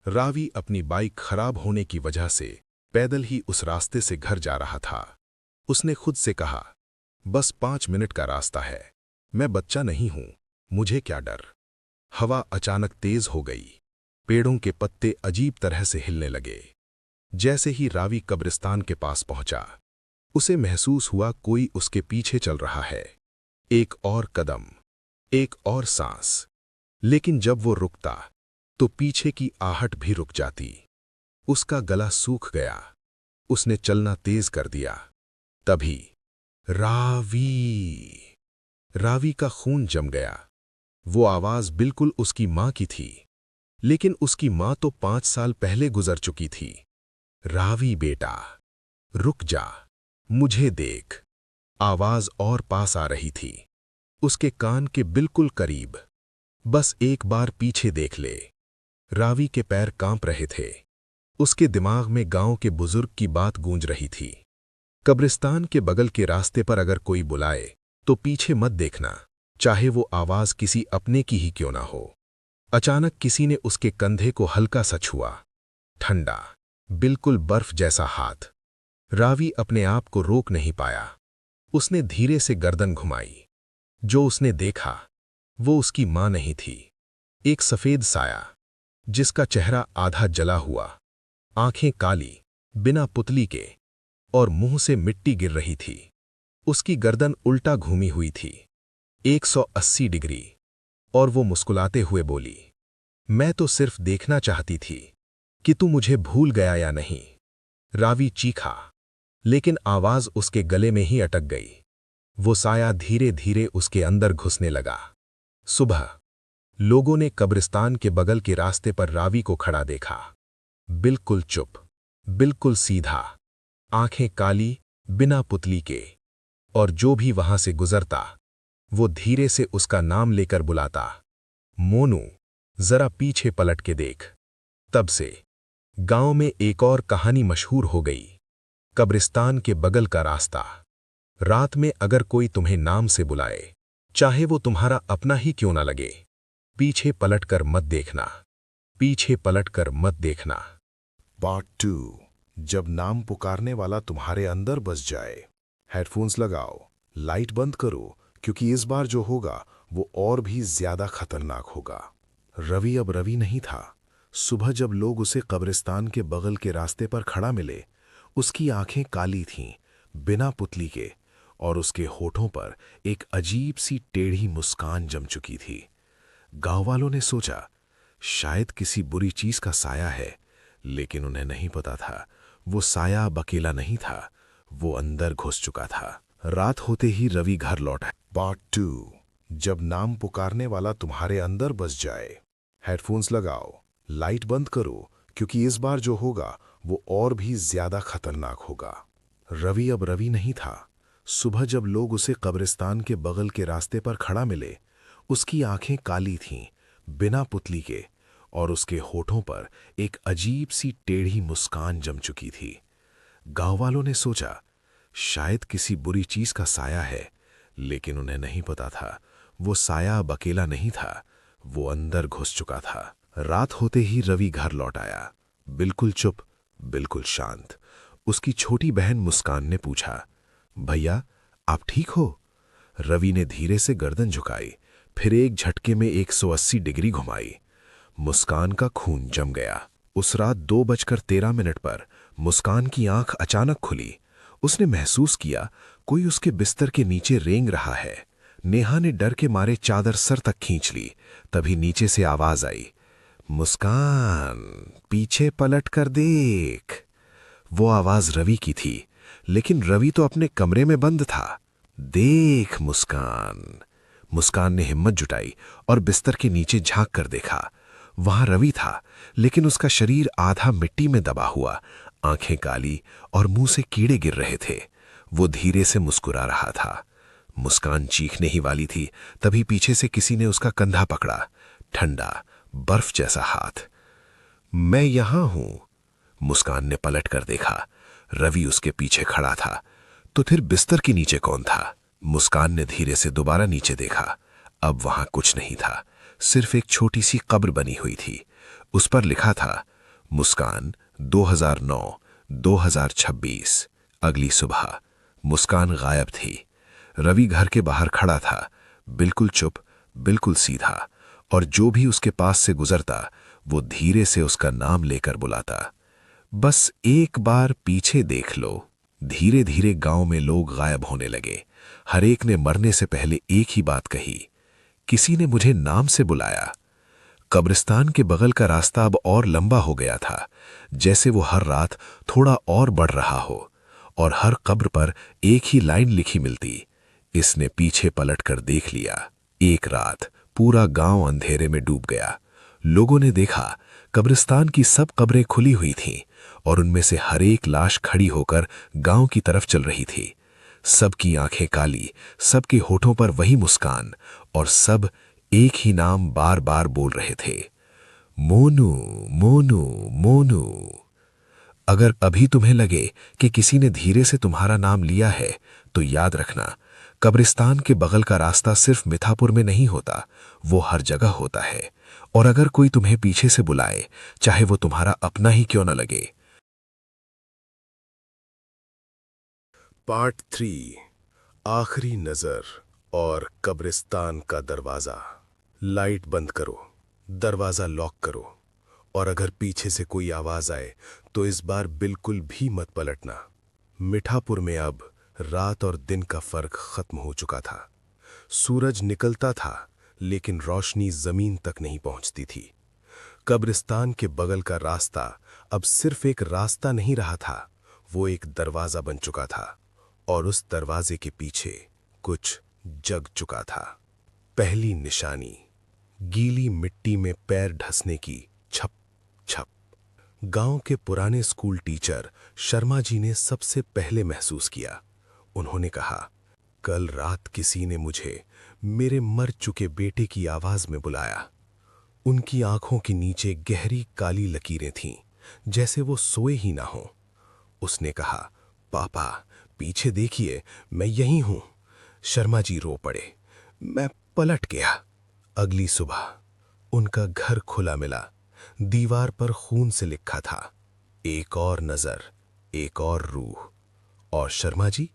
रावी अपनी बाइक खराब होने की वजह से पैदल ही उस रास्ते से घर जा रहा था। उसने खुद से कहा, बस 5 मिनट का रास्ता है, मैं बच्चा नहीं हूं, मुझे क्या डर। हवा अचानक तेज हो गई, पेड़ों के पत्ते अजीब तरह से हिलने लगे। जैसे ही रावी कब्रिस्तान के पास पहुंचा, उसे महसूस हुआ कोई उसके पीछे चल रहा है। एक और कदम, एक और सांस, लेकिन जब वो रुकता तो पीछे की आहट भी रुक जाती। उसका गला सूख गया। उसने चलना तेज कर दिया। तभी रावी रावी का खून जम गया। वो आवाज बिल्कुल उसकी मां की थी, लेकिन उसकी मां तो 5 साल पहले गुजर चुकी थी। रावी बेटा, रुक जा, मुझे देख। आवाज और पास आ रही थी, उसके कान के बिल्कुल करीब। बस एक बार पीछे देख ले। रावी के पैर कांप रहे थे। उसके दिमाग में गांव के बुजुर्ग की बात गूंज रही थी, कब्रिस्तान के बगल के रास्ते पर अगर कोई बुलाए तो पीछे मत देखना, चाहे वो आवाज किसी अपने की ही क्यों ना हो। अचानक किसी ने उसके कंधे को हल्का सा छुआ। ठंडा, बिल्कुल बर्फ जैसा हाथ। रावी अपने आप को रोक नहीं पाया। उसने धीरे से गर्दन घुमाई। जो उसने देखा वो उसकी मां नहीं थी, एक सफेद साया जिसका चेहरा आधा जला हुआ, आंखें काली, बिना पुतली के, और मुंह से मिट्टी गिर रही थी। उसकी गर्दन उल्टा घूमी हुई थी, 180 डिग्री, और वो मुस्कुराते हुए बोली, मैं तो सिर्फ देखना चाहती थी कि तू मुझे भूल गया या नहीं। रावी चीखा, लेकिन आवाज उसके गले में ही अटक गई। वो साया धीरे धीरे उसके अंदर घुसने लगा। सुबह लोगों ने कब्रिस्तान के बगल के रास्ते पर रावी को खड़ा देखा, बिल्कुल चुप, बिल्कुल सीधा, आंखें काली, बिना पुतली के, और जो भी वहां से गुजरता वो धीरे से उसका नाम लेकर बुलाता, मोनू, जरा पीछे पलट के देख। तब से गांव में एक और कहानी मशहूर हो गई, कब्रिस्तान के बगल का रास्ता। रात में अगर कोई तुम्हें नाम से बुलाए, चाहे वो तुम्हारा अपना ही क्यों ना लगे, पीछे पलटकर मत देखना, पीछे पलटकर मत देखना। पार्ट 2, जब नाम पुकारने वाला तुम्हारे अंदर बस जाए। हेडफोन्स लगाओ, लाइट बंद करो, क्योंकि इस बार जो होगा वो और भी ज्यादा खतरनाक होगा। रवि अब रवि नहीं था। सुबह जब लोग उसे कब्रिस्तान के बगल के रास्ते पर खड़ा मिले, उसकी आंखें काली थीं, बिना पुतली के, और उसके होठों पर एक अजीब सी टेढ़ी मुस्कान जम चुकी थी। गांव वालों ने सोचा शायद किसी बुरी चीज का साया है, लेकिन उन्हें नहीं पता था वो साया अब अकेला नहीं था, वो अंदर घुस चुका था। रात होते ही रवि घर लौटा। पार्ट 2, जब नाम पुकारने वाला तुम्हारे अंदर बस जाए। हेडफोन्स लगाओ, लाइट बंद करो, क्योंकि इस बार जो होगा वो और भी ज्यादा खतरनाक होगा। रवि अब रवि नहीं था। सुबह जब लोग उसे कब्रिस्तान के बगल के रास्ते पर खड़ा मिले, उसकी आंखें काली थीं, बिना पुतली के, और उसके होठों पर एक अजीब सी टेढ़ी मुस्कान जम चुकी थी। गांव वालों ने सोचा शायद किसी बुरी चीज का साया है, लेकिन उन्हें नहीं पता था वो साया अब अकेला नहीं था, वो अंदर घुस चुका था। रात होते ही रवि घर लौट आया, बिल्कुल चुप, बिल्कुल शांत। उसकी छोटी बहन मुस्कान ने पूछा, भैया आप ठीक हो? रवि ने धीरे से गर्दन झुकाई, फिर एक झटके में 180 डिग्री घुमाई। मुस्कान का खून जम गया। उस रात 2:13 पर मुस्कान की आंख अचानक खुली। उसने महसूस किया कोई उसके बिस्तर के नीचे रेंग रहा है। नेहा ने डर के मारे चादर सर तक खींच ली। तभी नीचे से आवाज आई, मुस्कान, पीछे पलट कर देख। वो आवाज रवि की थी, लेकिन रवि तो अपने कमरे में बंद था। देख मुस्कान। मुस्कान ने हिम्मत जुटाई और बिस्तर के नीचे झांक कर देखा। वहां रवि था, लेकिन उसका शरीर आधा मिट्टी में दबा हुआ, आंखें काली और मुंह से कीड़े गिर रहे थे। वो धीरे से मुस्कुरा रहा था। मुस्कान चीखने ही वाली थी, तभी पीछे से किसी ने उसका कंधा पकड़ा। ठंडा, बर्फ जैसा हाथ। मैं यहां हूं, मुस्कान ने पलट कर देखा। रवि उसके पीछे खड़ा था। तो फिर बिस्तर के नीचे कौन था? मुस्कान ने धीरे से दोबारा नीचे देखा। अब वहां कुछ नहीं था, सिर्फ एक छोटी सी कब्र बनी हुई थी। उस पर लिखा था, मुस्कान 2009-2026। अगली सुबह मुस्कान गायब थी। रवि घर के बाहर खड़ा था, बिल्कुल चुप, बिल्कुल सीधा, और जो भी उसके पास से गुजरता वो धीरे से उसका नाम लेकर बुलाता, बस एक बार पीछे देख लो। धीरे धीरे गांव में लोग गायब होने लगे। हर एक ने मरने से पहले एक ही बात कही, किसी ने मुझे नाम से बुलाया। कब्रिस्तान के बगल का रास्ता अब और लंबा हो गया था, जैसे वो हर रात थोड़ा और बढ़ रहा हो, और हर कब्र पर एक ही लाइन लिखी मिलती। इसने पीछे पलटकर देख लिया। एक रात पूरा गांव अंधेरे में डूब गया। लोगों ने देखा कब्रिस्तान की सब कब्रें खुली हुई थीं और उनमें से हर एक लाश खड़ी होकर गांव की तरफ चल रही थी। सबकी आंखें काली, सबके होठों पर वही मुस्कान, और सब एक ही नाम बार बार बोल रहे थे, मोनू मोनू मोनू। अगर अभी तुम्हें लगे कि किसी ने धीरे से तुम्हारा नाम लिया है, तो याद रखना, कब्रिस्तान के बगल का रास्ता सिर्फ मिठापुर में नहीं होता, वो हर जगह होता है। और अगर कोई तुम्हें पीछे से बुलाए, चाहे वो तुम्हारा अपना ही क्यों न लगे। पार्ट 3, आखिरी नजर और कब्रिस्तान का दरवाजा। लाइट बंद करो, दरवाजा लॉक करो, और अगर पीछे से कोई आवाज आए तो इस बार बिल्कुल भी मत पलटना। मिठापुर में अब रात और दिन का फर्क खत्म हो चुका था। सूरज निकलता था, लेकिन रोशनी जमीन तक नहीं पहुंचती थी। कब्रिस्तान के बगल का रास्ता अब सिर्फ एक रास्ता नहीं रहा था, वो एक दरवाजा बन चुका था, और उस दरवाजे के पीछे कुछ जग चुका था। पहली निशानी, गीली मिट्टी में पैर ढसने की छप छप। गांव के पुराने स्कूल टीचर शर्मा जी ने सबसे पहले महसूस किया। उन्होंने कहा, कल रात किसी ने मुझे मेरे मर चुके बेटे की आवाज में बुलाया। उनकी आंखों के नीचे गहरी काली लकीरें थीं, जैसे वो सोए ही ना हो। उसने कहा, पापा पीछे देखिए, मैं यहीं हूं। शर्मा जी रो पड़े। मैं पलट गया। अगली सुबह उनका घर खुला मिला। दीवार पर खून से लिखा था, एक और नजर, एक और रूह। और शर्मा जी,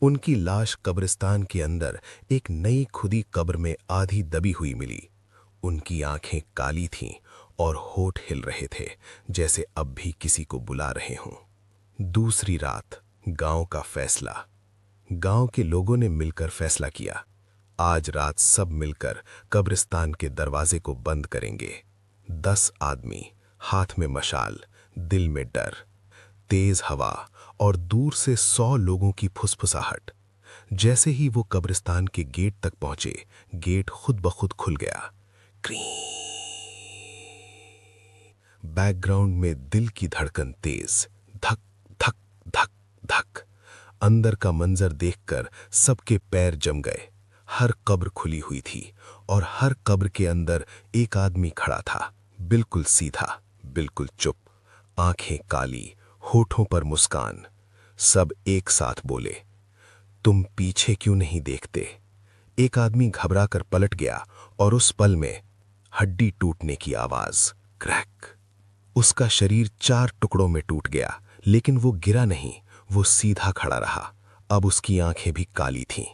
उनकी लाश कब्रिस्तान के अंदर एक नई खुदी कब्र में आधी दबी हुई मिली। उनकी आंखें काली थीं और होठ हिल रहे थे, जैसे अब भी किसी को बुला रहे हों। दूसरी रात, गांव का फैसला। गांव के लोगों ने मिलकर फैसला किया, आज रात सब मिलकर कब्रिस्तान के दरवाजे को बंद करेंगे। 10 आदमी, हाथ में मशाल, दिल में डर, तेज हवा और दूर से 100 लोगों की फुसफुसाहट। जैसे ही वो कब्रिस्तान के गेट तक पहुंचे, गेट खुद ब खुद खुल गया। बैकग्राउंड में दिल की धड़कन तेज, धक धक धक धक। अंदर का मंजर देखकर सबके पैर जम गए। हर कब्र खुली हुई थी और हर कब्र के अंदर एक आदमी खड़ा था, बिल्कुल सीधा, बिल्कुल चुप, आंखें काली, होठों पर मुस्कान। सब एक साथ बोले, तुम पीछे क्यों नहीं देखते? एक आदमी घबराकर पलट गया और उस पल में हड्डी टूटने की आवाज, क्रैक। उसका शरीर 4 टुकड़ों में टूट गया, लेकिन वो गिरा नहीं, वो सीधा खड़ा रहा। अब उसकी आंखें भी काली थीं।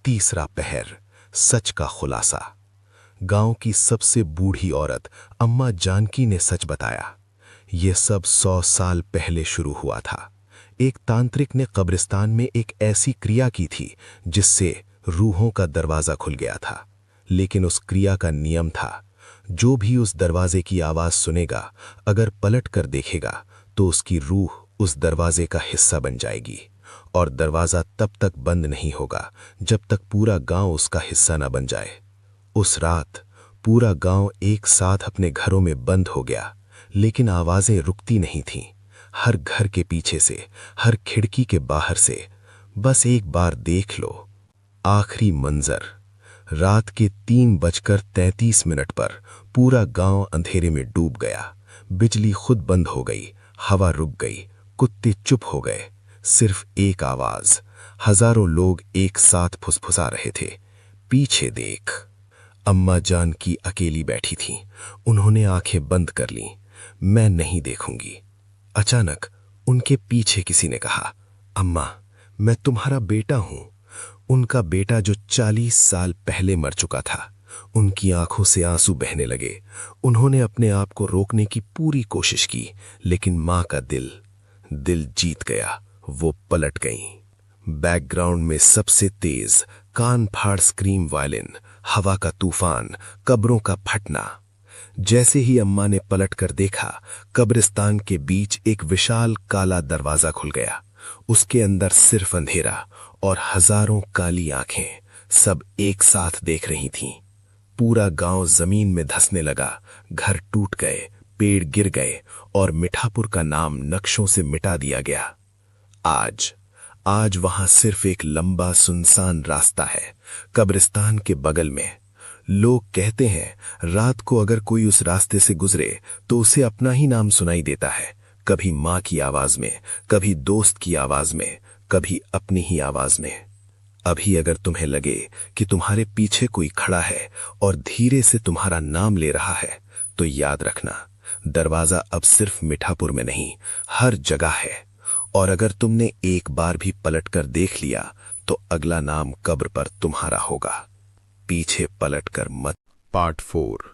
तीसरा पहर, सच का खुलासा। गांव की सबसे बूढ़ी औरत अम्मा जानकी ने सच बताया। ये सब 100 साल पहले शुरू हुआ था। एक तांत्रिक ने कब्रिस्तान में एक ऐसी क्रिया की थी जिससे रूहों का दरवाजा खुल गया था। लेकिन उस क्रिया का नियम था, जो भी उस दरवाजे की आवाज सुनेगा, अगर पलट कर देखेगा तो उसकी रूह उस दरवाजे का हिस्सा बन जाएगी, और दरवाजा तब तक बंद नहीं होगा जब तक पूरा गांव उसका हिस्सा न बन जाए। उस रात पूरा गांव एक साथ अपने घरों में बंद हो गया, लेकिन आवाजें रुकती नहीं थीं। हर घर के पीछे से, हर खिड़की के बाहर से, बस एक बार देख लो। आखिरी मंजर, रात के 3:33 पर पूरा गांव अंधेरे में डूब गया। बिजली खुद बंद हो गई, हवा रुक गई, कुत्ते चुप हो गए। सिर्फ एक आवाज, हजारों लोग एक साथ फुसफुसा रहे थे, पीछे देख। अम्मा जान की अकेली बैठी थी, उन्होंने आंखें बंद कर लीं। मैं नहीं देखूंगी। अचानक उनके पीछे किसी ने कहा, अम्मा, मैं तुम्हारा बेटा हूं। उनका बेटा जो 40 साल पहले मर चुका था। उनकी आंखों से आंसू बहने लगे। उन्होंने अपने आप को रोकने की पूरी कोशिश की, लेकिन मां का दिल जीत गया। वो पलट गईं। बैकग्राउंड में सबसे तेज कान फाड़ स्क्रीम वायलिन, हवा का तूफान, कब्रों का फटना। जैसे ही अम्मा ने पलटकर देखा, कब्रिस्तान के बीच एक विशाल काला दरवाजा खुल गया। उसके अंदर सिर्फ अंधेरा और हजारों काली आंखें, सब एक साथ देख रही थीं। पूरा गांव जमीन में धंसने लगा, घर टूट गए, पेड़ गिर गए और मिठापुर का नाम नक्शों से मिटा दिया गया। आज वहां सिर्फ एक लंबा सुनसान रास्ता है, कब्रिस्तान के बगल में। लोग कहते हैं रात को अगर कोई उस रास्ते से गुजरे तो उसे अपना ही नाम सुनाई देता है, कभी मां की आवाज में, कभी दोस्त की आवाज में, कभी अपनी ही आवाज में। अभी अगर तुम्हें लगे कि तुम्हारे पीछे कोई खड़ा है और धीरे से तुम्हारा नाम ले रहा है, तो याद रखना, दरवाजा अब सिर्फ मिठापुर में नहीं, हर जगह है। और अगर तुमने एक बार भी पलटकर देख लिया तो अगला नाम कब्र पर तुम्हारा होगा। पीछे पलटकर मत। पार्ट 4।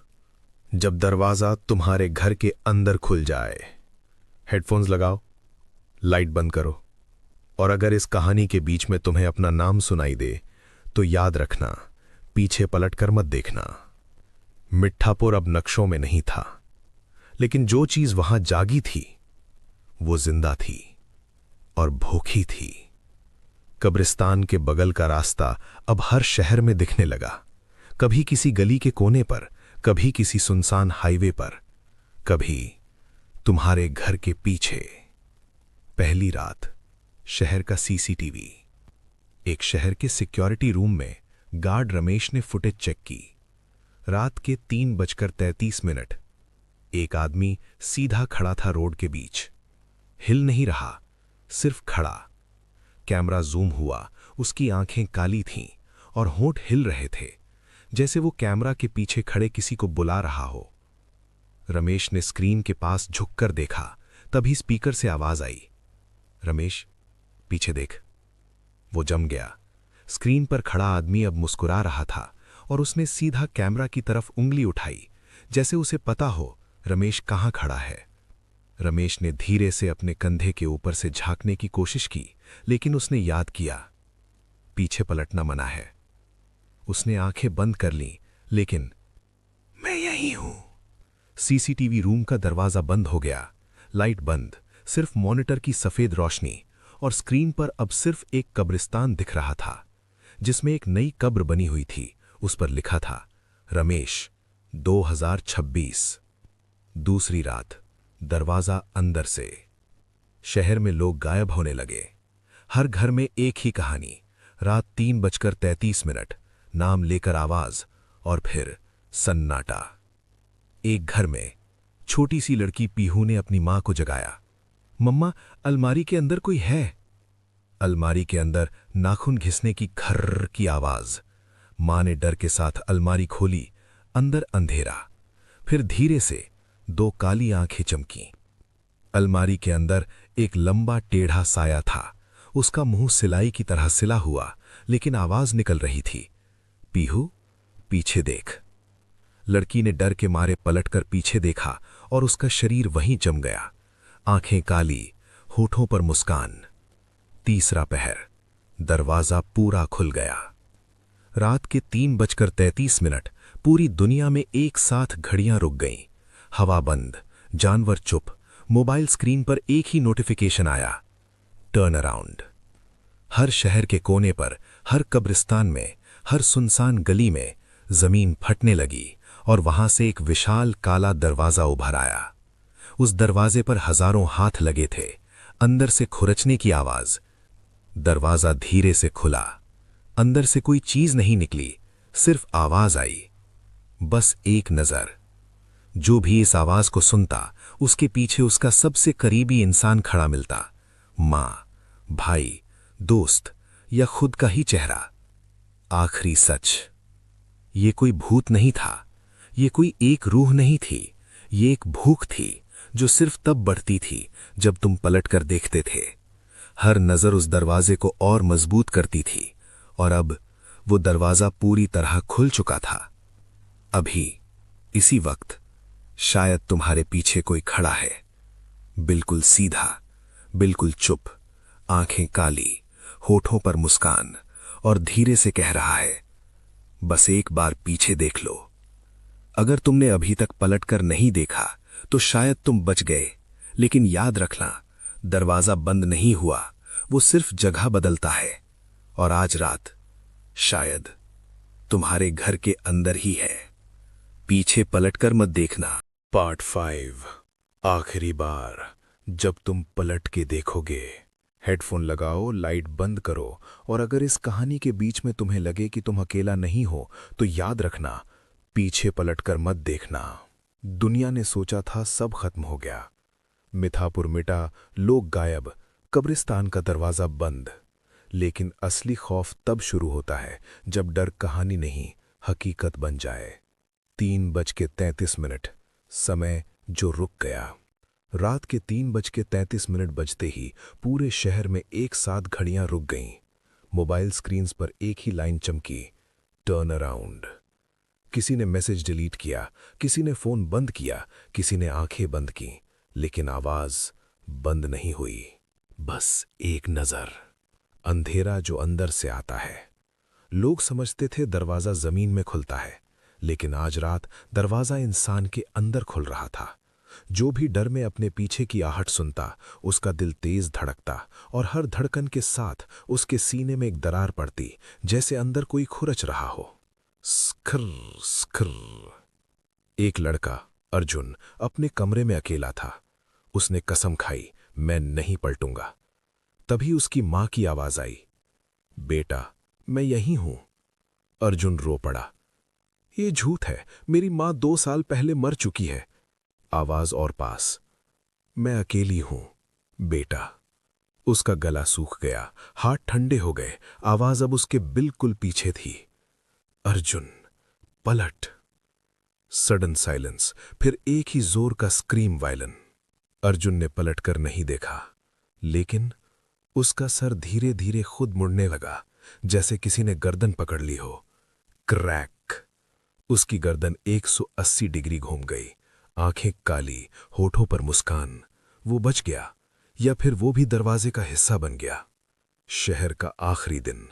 जब दरवाजा तुम्हारे घर के अंदर खुल जाए। हेडफोन्स लगाओ, लाइट बंद करो, और अगर इस कहानी के बीच में तुम्हें अपना नाम सुनाई दे तो याद रखना, पीछे पलटकर मत देखना। मिठापुर अब नक्शों में नहीं था, लेकिन जो चीज वहां जागी थी वो जिंदा थी और भूखी थी। कब्रिस्तान के बगल का रास्ता अब हर शहर में दिखने लगा, कभी किसी गली के कोने पर, कभी किसी सुनसान हाईवे पर, कभी तुम्हारे घर के पीछे। पहली रात, शहर का सीसीटीवी। एक शहर के सिक्योरिटी रूम में गार्ड रमेश ने फुटेज चेक की। रात के 3:33। एक आदमी सीधा खड़ा था रोड के बीच, हिल नहीं रहा, सिर्फ खड़ा। कैमरा जूम हुआ, उसकी आंखें काली थीं और होंठ हिल रहे थे, जैसे वो कैमरा के पीछे खड़े किसी को बुला रहा हो। रमेश ने स्क्रीन के पास झुककर देखा, तभी स्पीकर से आवाज आई, रमेश, पीछे देख। वो जम गया। स्क्रीन पर खड़ा आदमी अब मुस्कुरा रहा था और उसने सीधा कैमरा की तरफ उंगली उठाई, जैसे उसे पता हो रमेश कहां खड़ा है। रमेश ने धीरे से अपने कंधे के ऊपर से झांकने की कोशिश की, लेकिन उसने याद किया, पीछे पलटना मना है। उसने आंखें बंद कर लीं, लेकिन मैं यहीं हूं। सीसीटीवी रूम का दरवाजा बंद हो गया, लाइट बंद, सिर्फ मॉनिटर की सफेद रोशनी, और स्क्रीन पर अब सिर्फ एक कब्रिस्तान दिख रहा था, जिसमें एक नई कब्र बनी हुई थी। उस पर लिखा था, रमेश 2026। दूसरी रात, दरवाजा अंदर से। शहर में लोग गायब होने लगे। हर घर में एक ही कहानी। रात 3:33, नाम लेकर आवाज और फिर सन्नाटा। एक घर में छोटी सी लड़की पीहू ने अपनी मां को जगाया, मम्मा, अलमारी के अंदर कोई है। अलमारी के अंदर नाखून घिसने की खर्र की आवाज। मां ने डर के साथ अलमारी खोली, अंदर अंधेरा। फिर धीरे से 2 काली आंखें चमकीं। अलमारी के अंदर एक लंबा टेढ़ा साया था, उसका मुंह सिलाई की तरह सिला हुआ, लेकिन आवाज निकल रही थी, पीहू, पीछे देख। लड़की ने डर के मारे पलटकर पीछे देखा और उसका शरीर वहीं जम गया, आंखें काली, होठों पर मुस्कान। तीसरा पहर, दरवाजा पूरा खुल गया। रात के 3:33, पूरी दुनिया में एक साथ घड़ियां रुक गईं। हवा बंद, जानवर चुप, मोबाइल स्क्रीन पर एक ही नोटिफिकेशन आया, टर्न अराउंड। हर शहर के कोने पर, हर कब्रिस्तान में, हर सुनसान गली में जमीन फटने लगी और वहां से एक विशाल काला दरवाजा उभर आया। उस दरवाजे पर हजारों हाथ लगे थे, अंदर से खुरचने की आवाज। दरवाजा धीरे से खुला, अंदर से कोई चीज नहीं निकली, सिर्फ आवाज आई, बस एक नजर। जो भी इस आवाज को सुनता उसके पीछे उसका सबसे करीबी इंसान खड़ा मिलता, माँ, भाई, दोस्त या खुद का ही चेहरा। आखिरी सच, ये कोई भूत नहीं था, ये कोई एक रूह नहीं थी, ये एक भूख थी जो सिर्फ तब बढ़ती थी जब तुम पलटकर देखते थे। हर नजर उस दरवाजे को और मजबूत करती थी, और अब वो दरवाजा पूरी तरह खुल चुका था। अभी इसी वक्त शायद तुम्हारे पीछे कोई खड़ा है, बिल्कुल सीधा, बिल्कुल चुप, आंखें काली, होठों पर मुस्कान, और धीरे से कह रहा है, बस एक बार पीछे देख लो। अगर तुमने अभी तक पलटकर नहीं देखा तो शायद तुम बच गए, लेकिन याद रखना, दरवाजा बंद नहीं हुआ, वो सिर्फ जगह बदलता है। और आज रात शायद तुम्हारे घर के अंदर ही है। पीछे पलटकर मत देखना। पार्ट 5। आखिरी बार जब तुम पलट के देखोगे। हेडफोन लगाओ, लाइट बंद करो, और अगर इस कहानी के बीच में तुम्हें लगे कि तुम अकेला नहीं हो तो याद रखना, पीछे पलटकर मत देखना। दुनिया ने सोचा था सब खत्म हो गया, मिठापुर मिटा, लोग गायब, कब्रिस्तान का दरवाजा बंद। लेकिन असली खौफ तब शुरू होता है जब डर कहानी नहीं, हकीकत बन जाए। 3:33, समय जो रुक गया। रात के 3:33 बजते ही पूरे शहर में एक साथ घड़ियां रुक गईं। मोबाइल स्क्रीन्स पर एक ही लाइन चमकी, टर्न अराउंड। किसी ने मैसेज डिलीट किया, किसी ने फोन बंद किया, किसी ने आंखें बंद की, लेकिन आवाज बंद नहीं हुई। बस एक नजर, अंधेरा जो अंदर से आता है। लोग समझते थे दरवाजा जमीन में खुलता है, लेकिन आज रात दरवाजा इंसान के अंदर खुल रहा था। जो भी डर में अपने पीछे की आहट सुनता, उसका दिल तेज धड़कता, और हर धड़कन के साथ उसके सीने में एक दरार पड़ती, जैसे अंदर कोई खुरच रहा हो। स्खर स्खर। एक लड़का, अर्जुन, अपने कमरे में अकेला था। उसने कसम खाई, मैं नहीं पलटूंगा। तभी उसकी मां की आवाज आई, बेटा मैं यहीं हूं। अर्जुन रो पड़ा, ये झूठ है, मेरी मां 2 साल पहले मर चुकी है। आवाज और पास, मैं अकेली हूं बेटा। उसका गला सूख गया, हाथ ठंडे हो गए, आवाज अब उसके बिल्कुल पीछे थी, अर्जुन पलट। सडन साइलेंस, फिर एक ही जोर का स्क्रीम वायलन। अर्जुन ने पलटकर नहीं देखा, लेकिन उसका सर धीरे धीरे खुद मुड़ने लगा, जैसे किसी ने गर्दन पकड़ ली हो। क्रैक। उसकी गर्दन 180 डिग्री घूम गई, आंखें काली, होठों पर मुस्कान। वो बच गया, या फिर वो भी दरवाजे का हिस्सा बन गया। शहर का आखिरी दिन।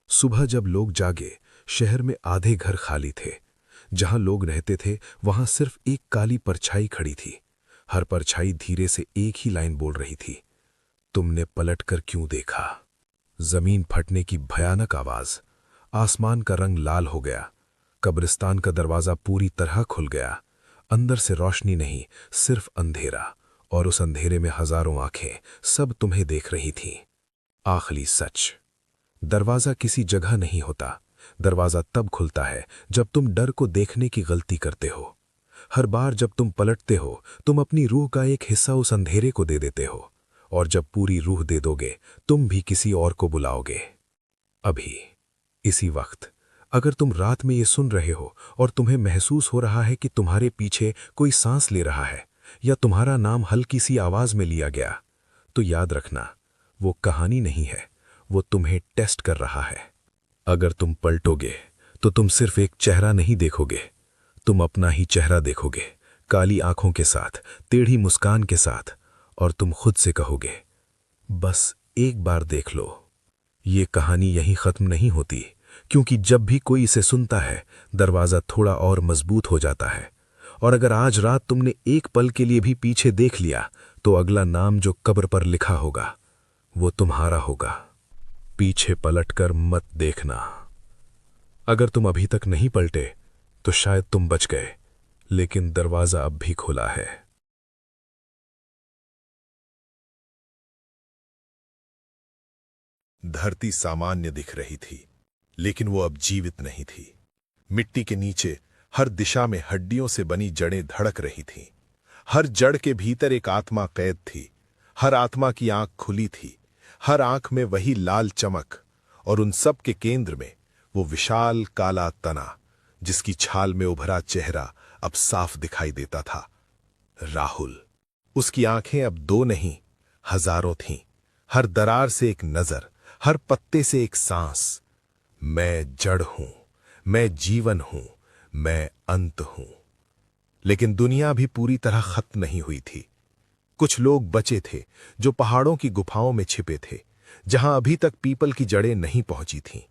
सुबह जब लोग जागे, शहर में आधे घर खाली थे। जहां लोग रहते थे वहां सिर्फ एक काली परछाई खड़ी थी। हर परछाई धीरे से एक ही लाइन बोल रही थी, तुमने पलटकर क्यों देखा। जमीन फटने की भयानक आवाज। आसमान का रंग लाल हो गया। कब्रिस्तान का दरवाजा पूरी तरह खुल गया। अंदर से रोशनी नहीं, सिर्फ अंधेरा, और उस अंधेरे में हजारों आंखें, सब तुम्हें देख रही थीं। आखिरी सच, दरवाजा किसी जगह नहीं होता। दरवाजा तब खुलता है जब तुम डर को देखने की गलती करते हो। हर बार जब तुम पलटते हो, तुम अपनी रूह का एक हिस्सा उस अंधेरे को दे देते हो, और जब पूरी रूह दे दोगे, तुम भी किसी और को बुलाओगे। अभी इसी वक्त, अगर तुम रात में ये सुन रहे हो और तुम्हें महसूस हो रहा है कि तुम्हारे पीछे कोई सांस ले रहा है, या तुम्हारा नाम हल्की सी आवाज में लिया गया, तो याद रखना, वो कहानी नहीं है, वो तुम्हें टेस्ट कर रहा है। अगर तुम पलटोगे तो तुम सिर्फ एक चेहरा नहीं देखोगे, तुम अपना ही चेहरा देखोगे, काली आंखों के साथ, टेढ़ी मुस्कान के साथ, और तुम खुद से कहोगे, बस एक बार देख लो। ये कहानी यहीं खत्म नहीं होती, क्योंकि जब भी कोई इसे सुनता है, दरवाजा थोड़ा और मजबूत हो जाता है। और अगर आज रात तुमने एक पल के लिए भी पीछे देख लिया, तो अगला नाम जो कब्र पर लिखा होगा, वो तुम्हारा होगा। पीछे पलटकर मत देखना। अगर तुम अभी तक नहीं पलटे तो शायद तुम बच गए, लेकिन दरवाजा अब भी खुला है। धरती सामान्य दिख रही थी, लेकिन वो अब जीवित नहीं थी। मिट्टी के नीचे हर दिशा में हड्डियों से बनी जड़ें धड़क रही थीं। हर जड़ के भीतर एक आत्मा कैद थी। हर आत्मा की आंख खुली थी, हर आंख में वही लाल चमक, और उन सब के केंद्र में वो विशाल काला तना, जिसकी छाल में उभरा चेहरा अब साफ दिखाई देता था। राहुल। उसकी आंखें अब दो नहीं, हजारों थीं। हर दरार से एक नजर, हर पत्ते से एक सांस। मैं जड़ हूं, मैं जीवन हूं, मैं अंत हूं। लेकिन दुनिया भी पूरी तरह खत्म नहीं हुई थी। कुछ लोग बचे थे जो पहाड़ों की गुफाओं में छिपे थे, जहां अभी तक पीपल की जड़ें नहीं पहुंची थीं।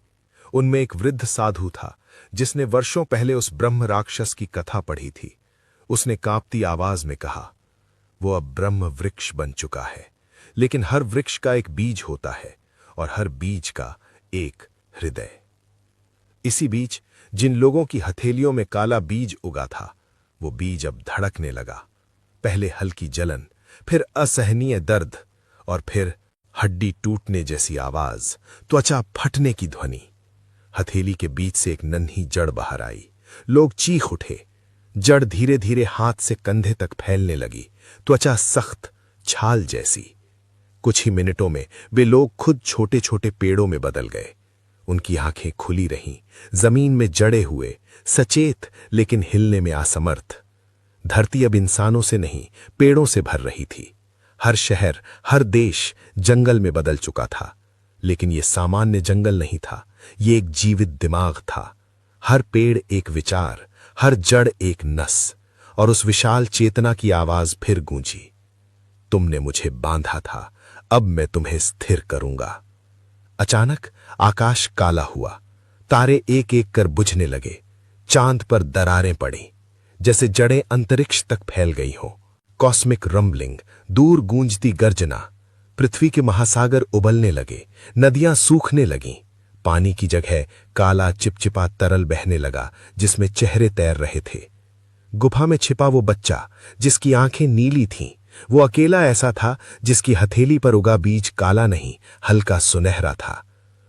उनमें एक वृद्ध साधु था जिसने वर्षों पहले उस ब्रह्म राक्षस की कथा पढ़ी थी। उसने कांपती आवाज में कहा, वो अब ब्रह्म वृक्ष बन चुका है, लेकिन हर वृक्ष का एक बीज होता है और हर बीज का एक हृदय। इसी बीच जिन लोगों की हथेलियों में काला बीज उगा था, वो बीज अब धड़कने लगा। पहले हल्की जलन, फिर असहनीय दर्द, और फिर हड्डी टूटने जैसी आवाज, त्वचा फटने की ध्वनि। हथेली के बीच से एक नन्ही जड़ बाहर आई। लोग चीख उठे। जड़ धीरे धीरे हाथ से कंधे तक फैलने लगी, त्वचा सख्त, छाल जैसी। कुछ ही मिनटों में वे लोग खुद छोटे छोटे पेड़ों में बदल गए। उनकी आंखें खुली रहीं, जमीन में जड़े हुए, सचेत लेकिन हिलने में असमर्थ। धरती अब इंसानों से नहीं, पेड़ों से भर रही थी। हर शहर, हर देश जंगल में बदल चुका था, लेकिन यह सामान्य जंगल नहीं था, ये एक जीवित दिमाग था। हर पेड़ एक विचार, हर जड़ एक नस, और उस विशाल चेतना की आवाज फिर गूंजी, तुमने मुझे बांधा था, अब मैं तुम्हें स्थिर करूंगा। अचानक आकाश काला हुआ, तारे एक एक कर बुझने लगे, चांद पर दरारें पड़ी, जैसे जड़ें अंतरिक्ष तक फैल गई हों। कॉस्मिक रंबलिंग, दूर गूंजती गर्जना। पृथ्वी के महासागर उबलने लगे, नदियां सूखने लगीं। पानी की जगह काला चिपचिपा तरल बहने लगा, जिसमें चेहरे तैर रहे थे। गुफा में छिपा वो बच्चा, जिसकी आंखें नीली थीं, वो अकेला ऐसा था जिसकी हथेली पर उगा बीज काला नहीं, हल्का सुनहरा था।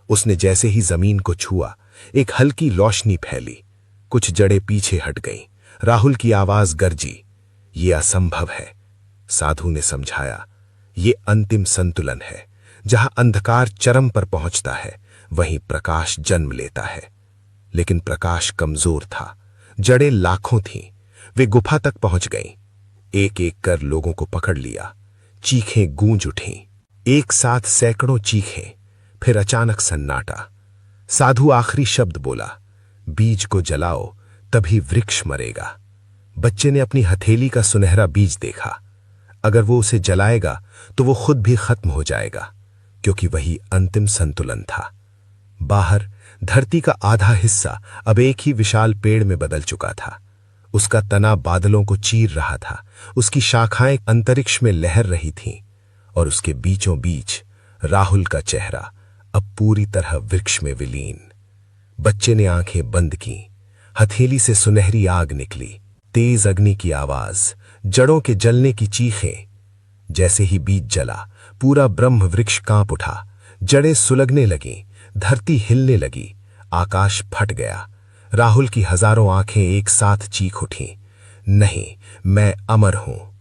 उसने जैसे ही जमीन को छुआ, एक हल्की रोशनी फैली। कुछ जड़ें पीछे हट गईं। राहुल की आवाज गरजी, ये असंभव है। साधु ने समझाया, ये अंतिम संतुलन है। जहां अंधकार चरम पर पहुंचता है, वहीं प्रकाश जन्म लेता है। लेकिन प्रकाश कमजोर था। जड़ें लाखों थीं। वे गुफा तक पहुंच गईं। एक एक कर लोगों को पकड़ लिया। चीखें गूंज उठीं, एक साथ सैकड़ों चीखें। फिर अचानक सन्नाटा। साधु आखिरी शब्द बोला, बीज को जलाओ, तभी वृक्ष मरेगा। बच्चे ने अपनी हथेली का सुनहरा बीज देखा। अगर वो उसे जलाएगा तो वो खुद भी खत्म हो जाएगा, क्योंकि वही अंतिम संतुलन था। बाहर धरती का आधा हिस्सा अब एक ही विशाल पेड़ में बदल चुका था। उसका तना बादलों को चीर रहा था, उसकी शाखाएं अंतरिक्ष में लहर रही थीं, और उसके बीचों बीच राहुल का चेहरा अब पूरी तरह वृक्ष में विलीन। बच्चे ने आंखें बंद की। हथेली से सुनहरी आग निकली, तेज अग्नि की आवाज, जड़ों के जलने की चीखें। जैसे ही बीज जला, पूरा ब्रह्म वृक्ष कांप उठा। जड़ें सुलगने लगीं, धरती हिलने लगी, आकाश फट गया। राहुल की हजारों आंखें एक साथ चीख उठीं, नहीं, मैं अमर हूं।